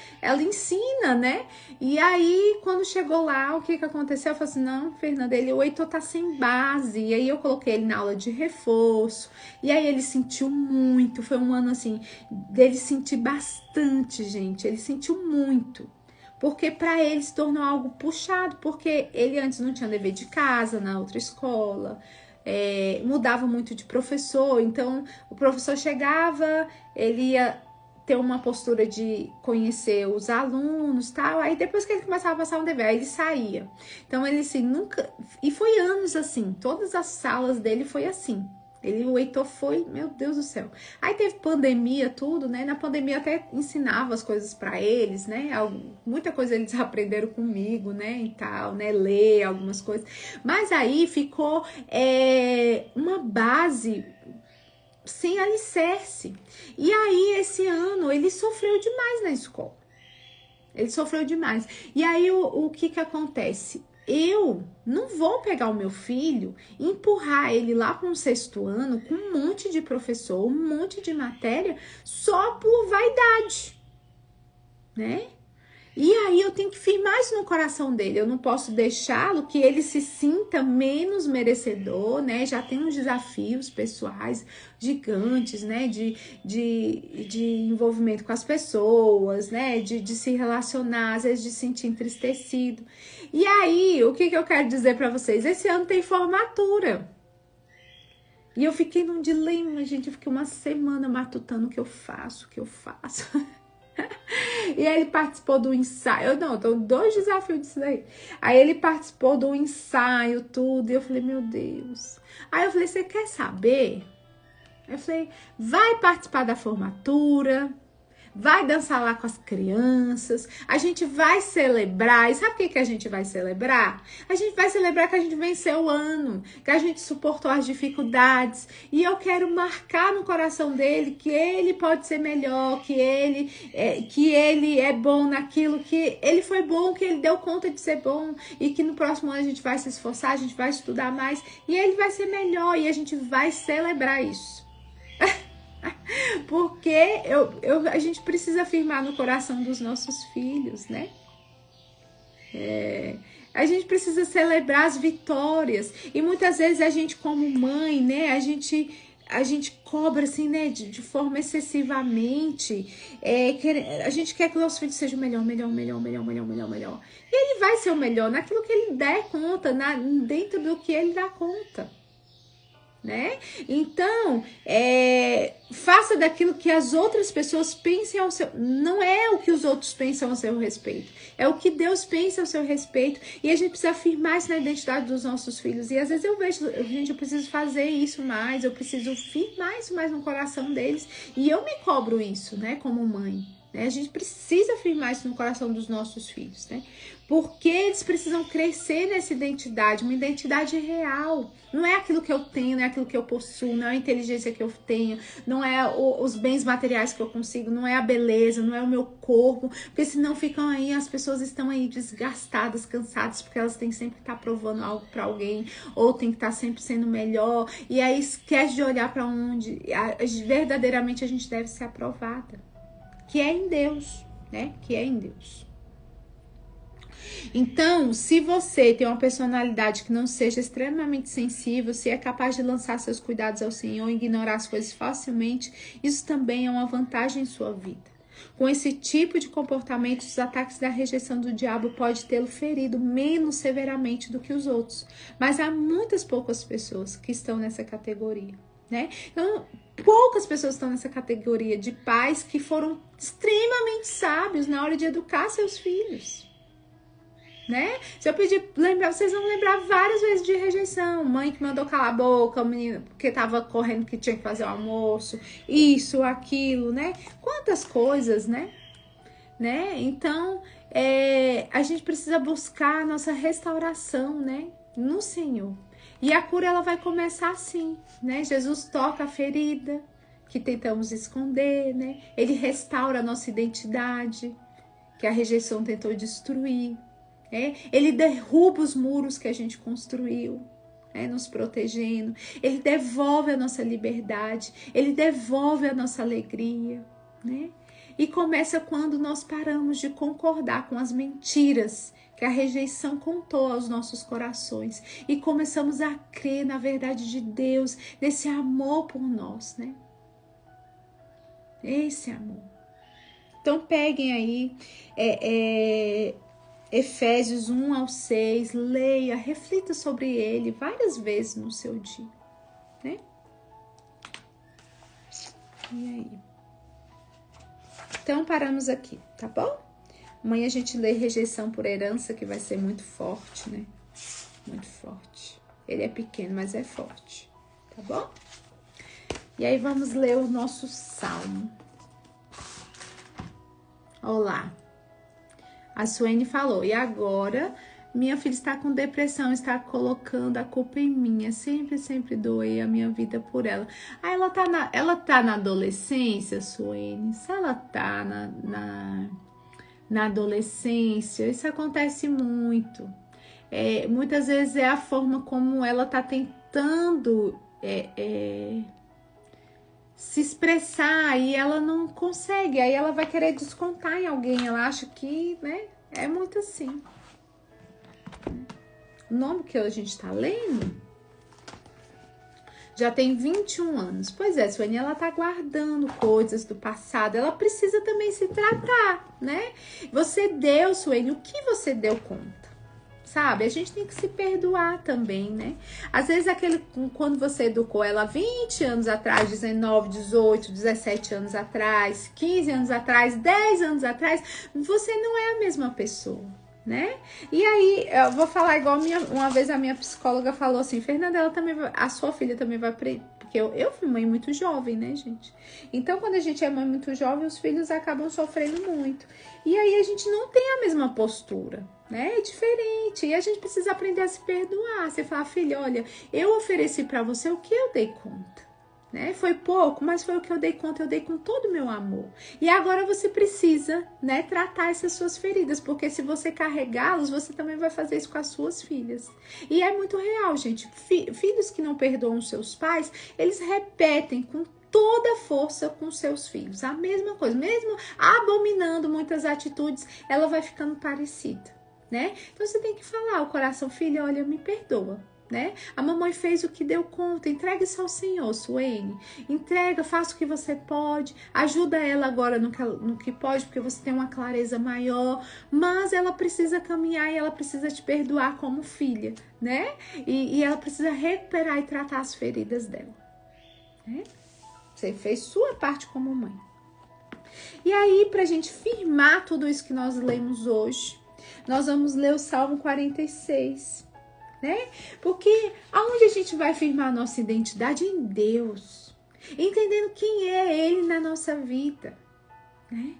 ensina, né? E aí, quando chegou lá, o que aconteceu? Eu falei assim, não, Fernanda, o Heitor tá sem base. E aí eu coloquei ele na aula de reforço. E aí ele sentiu muito. Foi um ano assim, dele sentir bastante, gente. Ele sentiu muito. Porque para ele se tornou algo puxado, porque ele antes não tinha dever de casa na outra escola. Mudava muito de professor, então o professor chegava, ele ia ter uma postura de conhecer os alunos, tal, aí depois que ele começava a passar um dever, aí ele saía. Então ele assim, nunca, e foi anos assim, todas as salas dele foi assim, O Heitor foi, meu Deus do céu. Aí teve pandemia, tudo, né? Na pandemia até ensinava as coisas para eles, né? Muita coisa eles aprenderam comigo, né? E tal, né? Ler algumas coisas. Mas aí ficou uma base sem alicerce. E aí, esse ano, ele sofreu demais na escola. Ele sofreu demais. E aí, o que acontece? Eu não vou pegar o meu filho e empurrar ele lá para um 6º ano com um monte de professor, um monte de matéria, só por vaidade, né? E aí eu tenho que firmar isso no coração dele. Eu não posso deixá-lo que ele se sinta menos merecedor, né? Já tem uns desafios pessoais gigantes, né? De envolvimento com as pessoas, né? De se relacionar, às vezes de se sentir entristecido. E aí, o que eu quero dizer para vocês? Esse ano tem formatura. E eu fiquei num dilema, gente. Eu fiquei uma semana matutando o que eu faço. E aí ele participou do ensaio. Não, tô 2 desafios disso daí. Aí ele participou do ensaio, tudo. E eu falei, meu Deus. Aí eu falei, você quer saber? Eu falei, vai participar da formatura. Vai dançar lá com as crianças, a gente vai celebrar. E sabe o que a gente vai celebrar? A gente vai celebrar que a gente venceu o ano, que a gente suportou as dificuldades. E eu quero marcar no coração dele que ele pode ser melhor, que ele é bom naquilo, que ele foi bom, que ele deu conta de ser bom. E que no próximo ano a gente vai se esforçar, a gente vai estudar mais. E ele vai ser melhor e a gente vai celebrar isso. Porque a gente precisa afirmar no coração dos nossos filhos, né? A gente precisa celebrar as vitórias. E muitas vezes a gente, como mãe, né? A gente cobra assim, né? De forma excessivamente. A gente quer que o nosso filho seja o melhor. E ele vai ser o melhor naquilo que ele der conta, dentro do que ele dá conta. Né? Então, faça daquilo que as outras pessoas pensem ao seu... Não é o que os outros pensam ao seu respeito, é o que Deus pensa ao seu respeito. E a gente precisa afirmar isso na identidade dos nossos filhos. E às vezes eu vejo, gente, eu preciso fazer isso mais, eu preciso firmar isso mais no coração deles. E eu me cobro isso, né, como mãe. Né? A gente precisa afirmar isso no coração dos nossos filhos, né? Porque eles precisam crescer nessa identidade, uma identidade real. Não é aquilo que eu tenho, não é aquilo que eu possuo, não é a inteligência que eu tenho, não é os bens materiais que eu consigo, não é a beleza, não é o meu corpo. Porque senão ficam aí, as pessoas estão aí desgastadas, cansadas, porque elas têm que sempre estar provando algo para alguém, ou tem que estar sempre sendo melhor. E aí esquece de olhar para onde verdadeiramente a gente deve ser aprovada. Que é em Deus, né? Que é em Deus. Então, se você tem uma personalidade que não seja extremamente sensível, se é capaz de lançar seus cuidados ao Senhor e ignorar as coisas facilmente, isso também é uma vantagem em sua vida. Com esse tipo de comportamento, os ataques da rejeição do diabo podem tê-lo ferido menos severamente do que os outros. Mas há muitas poucas pessoas que estão nessa categoria, né? Então, poucas pessoas estão nessa categoria de pais que foram extremamente sábios na hora de educar seus filhos. Né? Se eu pedir lembrar, vocês vão lembrar várias vezes de rejeição. Mãe que mandou calar a boca, o menino porque tava correndo que tinha que fazer o almoço, isso, aquilo, né? Quantas coisas, né? Então, a gente precisa buscar a nossa restauração, né? No Senhor. E a cura, ela vai começar assim, né? Jesus toca a ferida que tentamos esconder, né? Ele restaura a nossa identidade, que a rejeição tentou destruir. Ele derruba os muros que a gente construiu, nos protegendo. Ele devolve a nossa liberdade, ele devolve a nossa alegria, né? E começa quando nós paramos de concordar com as mentiras que a rejeição contou aos nossos corações e começamos a crer na verdade de Deus, nesse amor por nós, né? Esse amor. Então peguem aí Efésios 1-6, leia, reflita sobre ele várias vezes no seu dia, né? E aí? Então, paramos aqui, tá bom? Amanhã a gente lê rejeição por herança, que vai ser muito forte, né? Muito forte. Ele é pequeno, mas é forte, tá bom? E aí vamos ler o nosso salmo. Olá. A Suene falou, e agora minha filha está com depressão, está colocando a culpa em mim. Sempre doei a minha vida por ela. Ah, ela tá na adolescência, Suene? Se ela tá na adolescência, isso acontece muito. Muitas vezes é a forma como ela tá tentando se expressar e ela não consegue. Aí ela vai querer descontar em alguém. Ela acha que, né? É muito assim. O nome que a gente tá lendo já tem 21 anos. Pois é, Suene, ela tá guardando coisas do passado. Ela precisa também se tratar, né? Você deu, Suene, o que você deu conta? Sabe? A gente tem que se perdoar também, né? Às vezes quando você educou ela 20 anos atrás, 19, 18, 17 anos atrás, 15 anos atrás, 10 anos atrás, você não é a mesma pessoa, né? E aí, eu vou falar igual uma vez a minha psicóloga falou assim, Fernanda, a sua filha também vai porque eu fui mãe muito jovem, né, gente? Então, quando a gente é mãe muito jovem, os filhos acabam sofrendo muito. E aí, a gente não tem a mesma postura, né? É diferente. E a gente precisa aprender a se perdoar. Você fala, filha, olha, eu ofereci pra você o que eu dei conta. Né? Foi pouco, mas foi o que eu dei conta, eu dei com todo o meu amor. E agora você precisa, né, tratar essas suas feridas, porque se você carregá-los, você também vai fazer isso com as suas filhas. E é muito real, gente. Filhos que não perdoam seus pais, eles repetem com toda a força com seus filhos. A mesma coisa, mesmo abominando muitas atitudes, ela vai ficando parecida, né? Então você tem que falar ao coração, filha, olha, me perdoa. Né? A mamãe fez o que deu conta, entrega isso ao Senhor, Suene, entrega, faça o que você pode, ajuda ela agora no que pode, porque você tem uma clareza maior, mas ela precisa caminhar e ela precisa te perdoar como filha, né? E ela precisa recuperar e tratar as feridas dela, né? Você fez sua parte como mãe. E aí, pra gente firmar tudo isso que nós lemos hoje, nós vamos ler o Salmo 46, né? Porque aonde a gente vai firmar a nossa identidade? Em Deus, entendendo quem é Ele na nossa vida, né?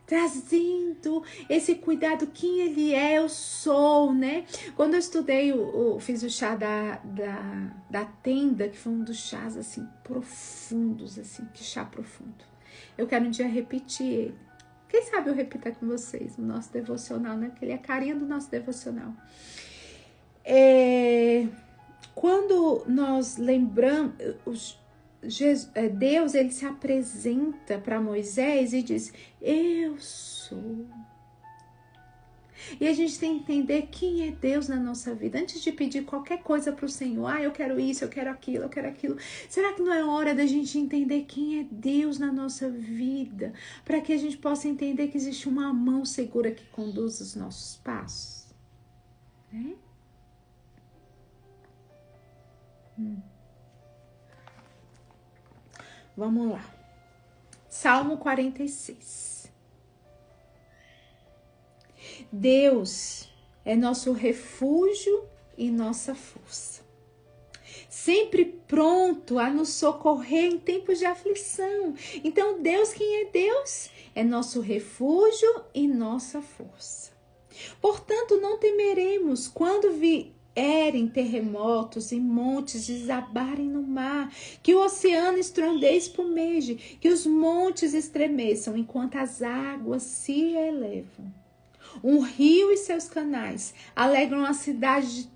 Trazendo esse cuidado, quem Ele é, eu sou, né? Quando eu estudei, fiz o chá da tenda, que foi um dos chás, assim, profundos, assim, que chá profundo. Eu quero um dia repetir ele. Quem sabe eu repita com vocês no nosso devocional, né? Porque ele é a carinha do nosso devocional. Quando nós lembramos, Deus, ele se apresenta para Moisés e diz, eu sou. E a gente tem que entender quem é Deus na nossa vida. Antes de pedir qualquer coisa para o Senhor, eu quero isso, eu quero aquilo, eu quero aquilo. Será que não é hora da gente entender quem é Deus na nossa vida? Para que a gente possa entender que existe uma mão segura que conduz os nossos passos, né? Vamos lá. Salmo 46. Deus é nosso refúgio e nossa força, sempre pronto a nos socorrer em tempos de aflição. Então, Deus, quem é Deus? É nosso refúgio e nossa força. Portanto, não temeremos quando vierem terremotos e montes desabarem no mar, que o oceano estrondeie e espumeje, que os montes estremeçam enquanto as águas se elevam. Um rio e seus canais alegram a cidade de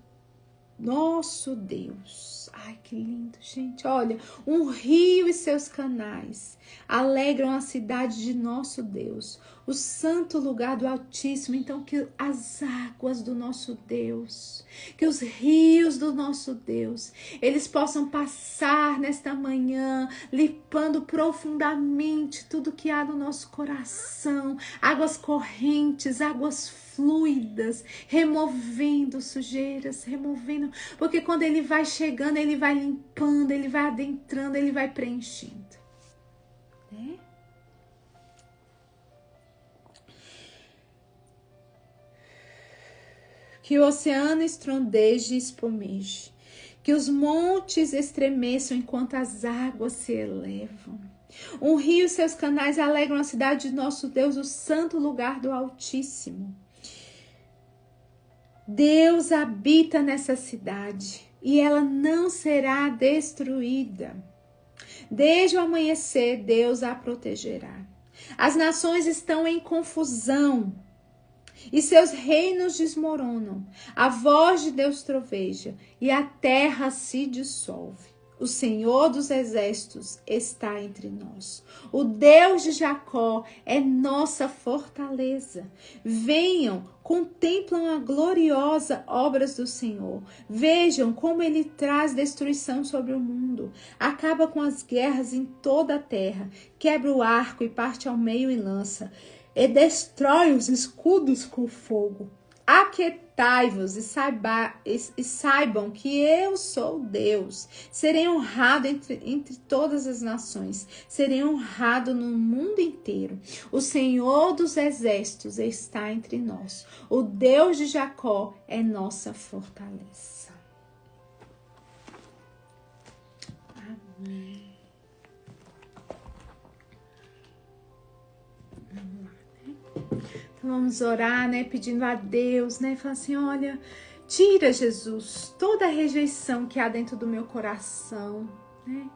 nosso Deus. Ai, que lindo, gente. Olha, um rio e seus canais alegram a cidade de nosso Deus, o santo lugar do Altíssimo. Então, que as águas do nosso Deus, que os rios do nosso Deus, eles possam passar nesta manhã, limpando profundamente tudo que há no nosso coração, águas correntes, águas fluidas, removendo sujeiras, removendo, porque quando ele vai chegando, ele vai limpando, ele vai adentrando, ele vai preenchendo, né? Que o oceano estrondeje e espumeje, Que os montes estremeçam enquanto as águas se elevam. Um rio e seus canais alegram a cidade de nosso Deus, o santo lugar do Altíssimo. Deus habita nessa cidade e ela não será destruída. Desde o amanhecer, Deus a protegerá. As nações estão em confusão e seus reinos desmoronam. A voz de Deus troveja e a terra se dissolve. O Senhor dos exércitos está entre nós. O Deus de Jacó é nossa fortaleza. Venham, contemplam a gloriosa obras do Senhor. Vejam como ele traz destruição sobre o mundo. Acaba com as guerras em toda a terra. Quebra o arco e parte ao meio e lança. E destrói os escudos com fogo. Aquietai-vos e saibam que eu sou Deus. Serei honrado entre todas as nações. Serei honrado no mundo inteiro. O Senhor dos exércitos está entre nós. O Deus de Jacó é nossa fortaleza. Amém. Vamos orar, né? Pedindo a Deus, né? Falar assim, olha, tira, Jesus, toda a rejeição que há dentro do meu coração, né?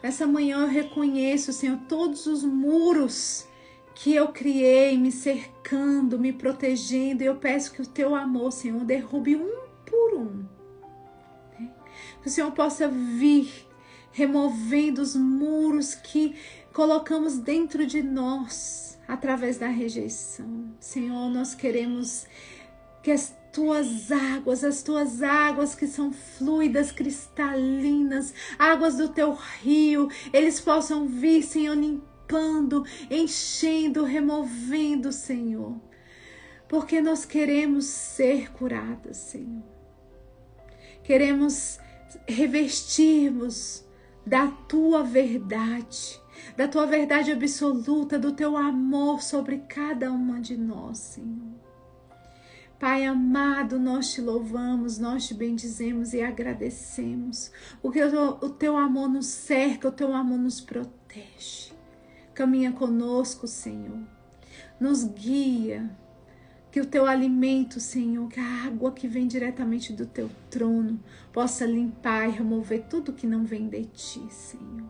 Nessa manhã eu reconheço, Senhor, todos os muros que eu criei, me cercando, me protegendo. E eu peço que o teu amor, Senhor, derrube um por um. Né? Que o Senhor possa vir removendo os muros que colocamos dentro de nós, através da rejeição. Senhor, nós queremos que as tuas águas que são fluidas, cristalinas, águas do teu rio, eles possam vir, Senhor, limpando, enchendo, removendo, Senhor. Porque nós queremos ser curadas, Senhor. Queremos revestirmos da tua verdade absoluta, do teu amor sobre cada uma de nós, Senhor. Pai amado, nós te louvamos, nós te bendizemos e agradecemos, porque o teu amor nos cerca, o teu amor nos protege. Caminha conosco, Senhor, nos guia, que o teu alimento, Senhor, que a água que vem diretamente do teu trono possa limpar e remover tudo que não vem de ti, Senhor.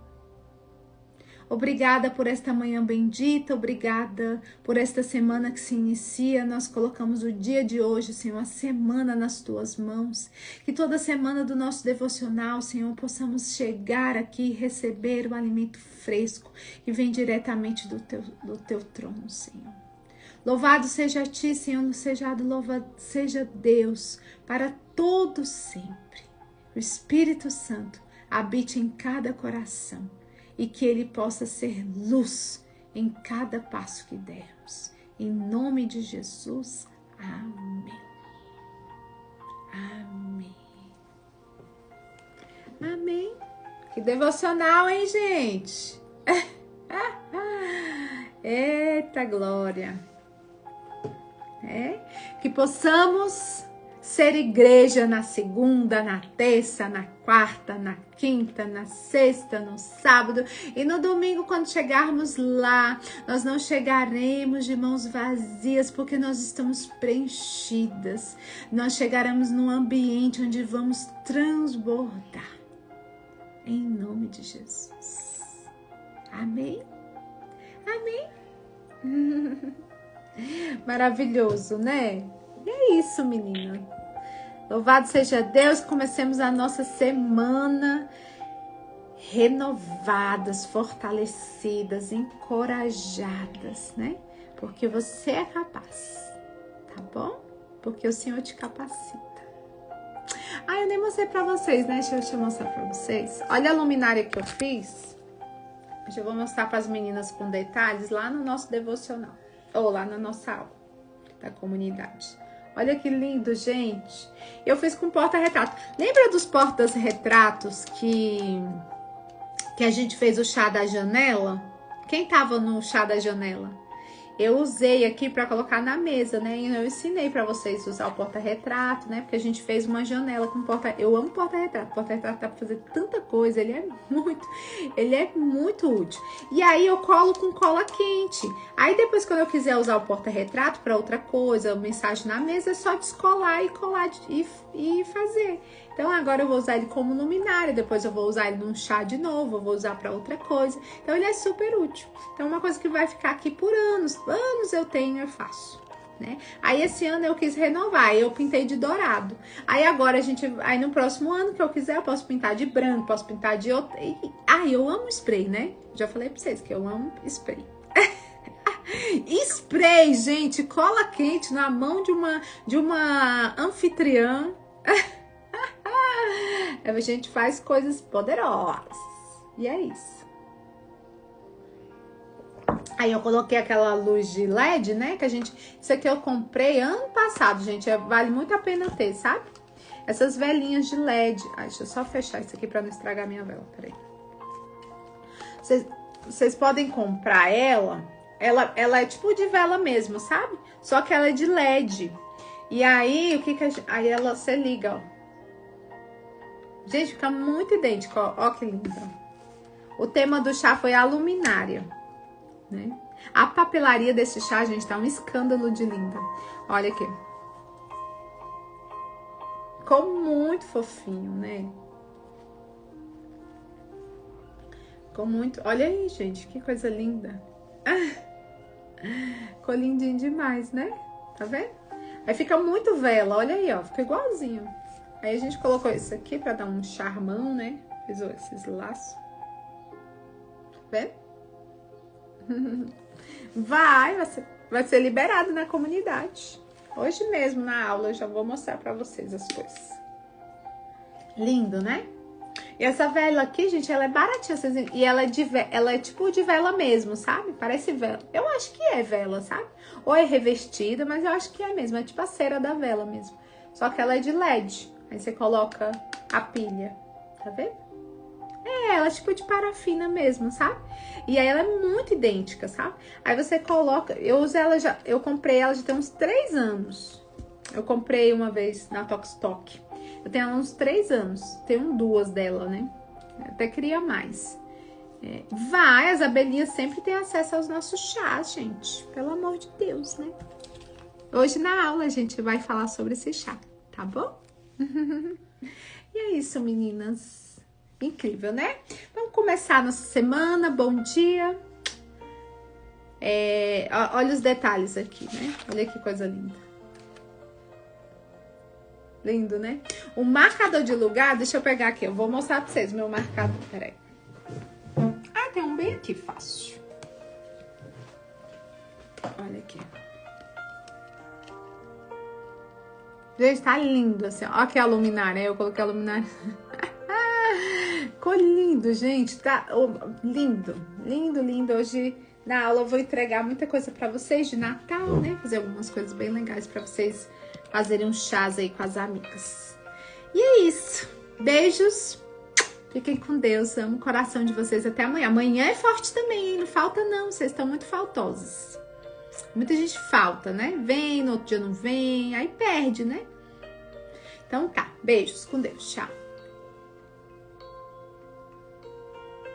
Obrigada por esta manhã bendita, obrigada por esta semana que se inicia. Nós colocamos o dia de hoje, Senhor, a semana nas tuas mãos. Que toda semana do nosso devocional, Senhor, possamos chegar aqui e receber o alimento fresco que vem diretamente do teu trono, Senhor. Louvado seja a ti, Senhor, louvado seja Deus para todo sempre. O Espírito Santo habite em cada coração. E que ele possa ser luz em cada passo que dermos. Em nome de Jesus, amém. Amém. Amém. Que devocional, hein, gente? Eita glória. Que possamos ser igreja na segunda, na terça, na quarta, na quinta, na sexta, no sábado e no domingo, quando chegarmos lá, nós não chegaremos de mãos vazias, porque nós estamos preenchidas. Nós chegaremos num ambiente onde vamos transbordar. Em nome de Jesus. Amém? Amém? Maravilhoso, né? E é isso, menina. Louvado seja Deus, comecemos a nossa semana renovadas, fortalecidas, encorajadas, né? Porque você é capaz, tá bom? Porque o Senhor te capacita. Eu nem mostrei pra vocês, né? Deixa eu mostrar pra vocês. Olha a luminária que eu fiz. Hoje eu vou mostrar para as meninas com detalhes lá no nosso devocional. Ou lá na nossa aula da comunidade. Olha que lindo, gente. Eu fiz com porta-retrato. Lembra dos porta-retratos que a gente fez o chá da janela? Quem tava no chá da janela? eu usei aqui para colocar na mesa, né? E eu ensinei para vocês usar o porta-retrato, né? Porque a gente fez uma janela com porta... Eu amo porta-retrato. Porta-retrato dá para fazer tanta coisa, ele é muito útil. E aí eu colo com cola quente. Aí depois, quando eu quiser usar o porta-retrato para outra coisa, mensagem na mesa, é só descolar e colar e fazer. Então agora eu vou usar ele como luminária, depois eu vou usar ele num chá de novo, eu vou usar para outra coisa. Então ele é super útil. Então é uma coisa que vai ficar aqui por anos. Anos eu tenho, eu faço, né? Aí esse ano eu quis renovar, eu pintei de dourado. Aí agora aí no próximo ano que eu quiser, eu posso pintar de branco, posso pintar de outro. Eu amo spray, né? Já falei para vocês que eu amo spray. Spray, gente, cola quente na mão de uma anfitriã. A gente faz coisas poderosas. E é isso. Aí eu coloquei aquela luz de LED, né? Isso aqui eu comprei ano passado, gente. Vale muito a pena ter, sabe? Essas velinhas de LED. Ai, deixa eu só fechar isso aqui pra não estragar minha vela. Peraí. Vocês podem comprar ela. Ela é tipo de vela mesmo, sabe? Só que ela é de LED. E aí, aí ela se liga, ó. Gente, fica muito idêntico, ó. Ó que lindo. O tema do chá foi a luminária, né? A papelaria desse chá, gente, tá um escândalo de linda. Olha aqui. Ficou muito fofinho, né? Ficou muito... Olha aí, gente, que coisa linda. Ficou lindinho demais, né? Tá vendo? Aí fica muito vela, olha aí, ó. Fica igualzinho. Aí a gente colocou isso aqui pra dar um charmão, né? Fez esses laços. Tá vendo? Vai ser liberado na comunidade. Hoje mesmo, na aula, eu já vou mostrar pra vocês as coisas. Lindo, né? E essa vela aqui, gente, ela é baratinha. E ela é tipo de vela mesmo, sabe? Parece vela. Eu acho que é vela, sabe? Ou é revestida, mas eu acho que é mesmo. É tipo a cera da vela mesmo. Só que ela é de LED. Aí você coloca a pilha. Tá vendo? Ela é tipo de parafina mesmo, sabe? E aí ela é muito idêntica, sabe? Aí você coloca... Eu comprei ela já tem uns 3 anos. Eu comprei uma vez na Tokstok. Eu tenho ela uns 3 anos. Tenho 2 dela, né? Até queria mais. As abelhinhas sempre têm acesso aos nossos chás, gente. Pelo amor de Deus, né? Hoje na aula a gente vai falar sobre esse chá, tá bom? E é isso, meninas. Incrível, né? Vamos começar a nossa semana. Bom dia. Olha os detalhes aqui, né? Olha que coisa linda. Lindo, né? O marcador de lugar, deixa eu pegar aqui. Eu vou mostrar pra vocês o meu marcador. Peraí. Tem um bem aqui, fácil. Olha aqui. Gente, tá lindo assim. Ó, aqui a luminária. Eu coloquei a luminária. Ficou lindo, gente. Tá lindo. Lindo, lindo. Hoje na aula eu vou entregar muita coisa pra vocês de Natal, né? Fazer algumas coisas bem legais pra vocês fazerem um chás aí com as amigas. E é isso. Beijos. Fiquem com Deus. Amo o coração de vocês. Até amanhã. Amanhã é forte também, hein? Não falta não. Vocês estão muito faltosos. Muita gente falta, né? Vem, no outro dia não vem. Aí perde, né? Então tá. Beijos. Com Deus. Tchau.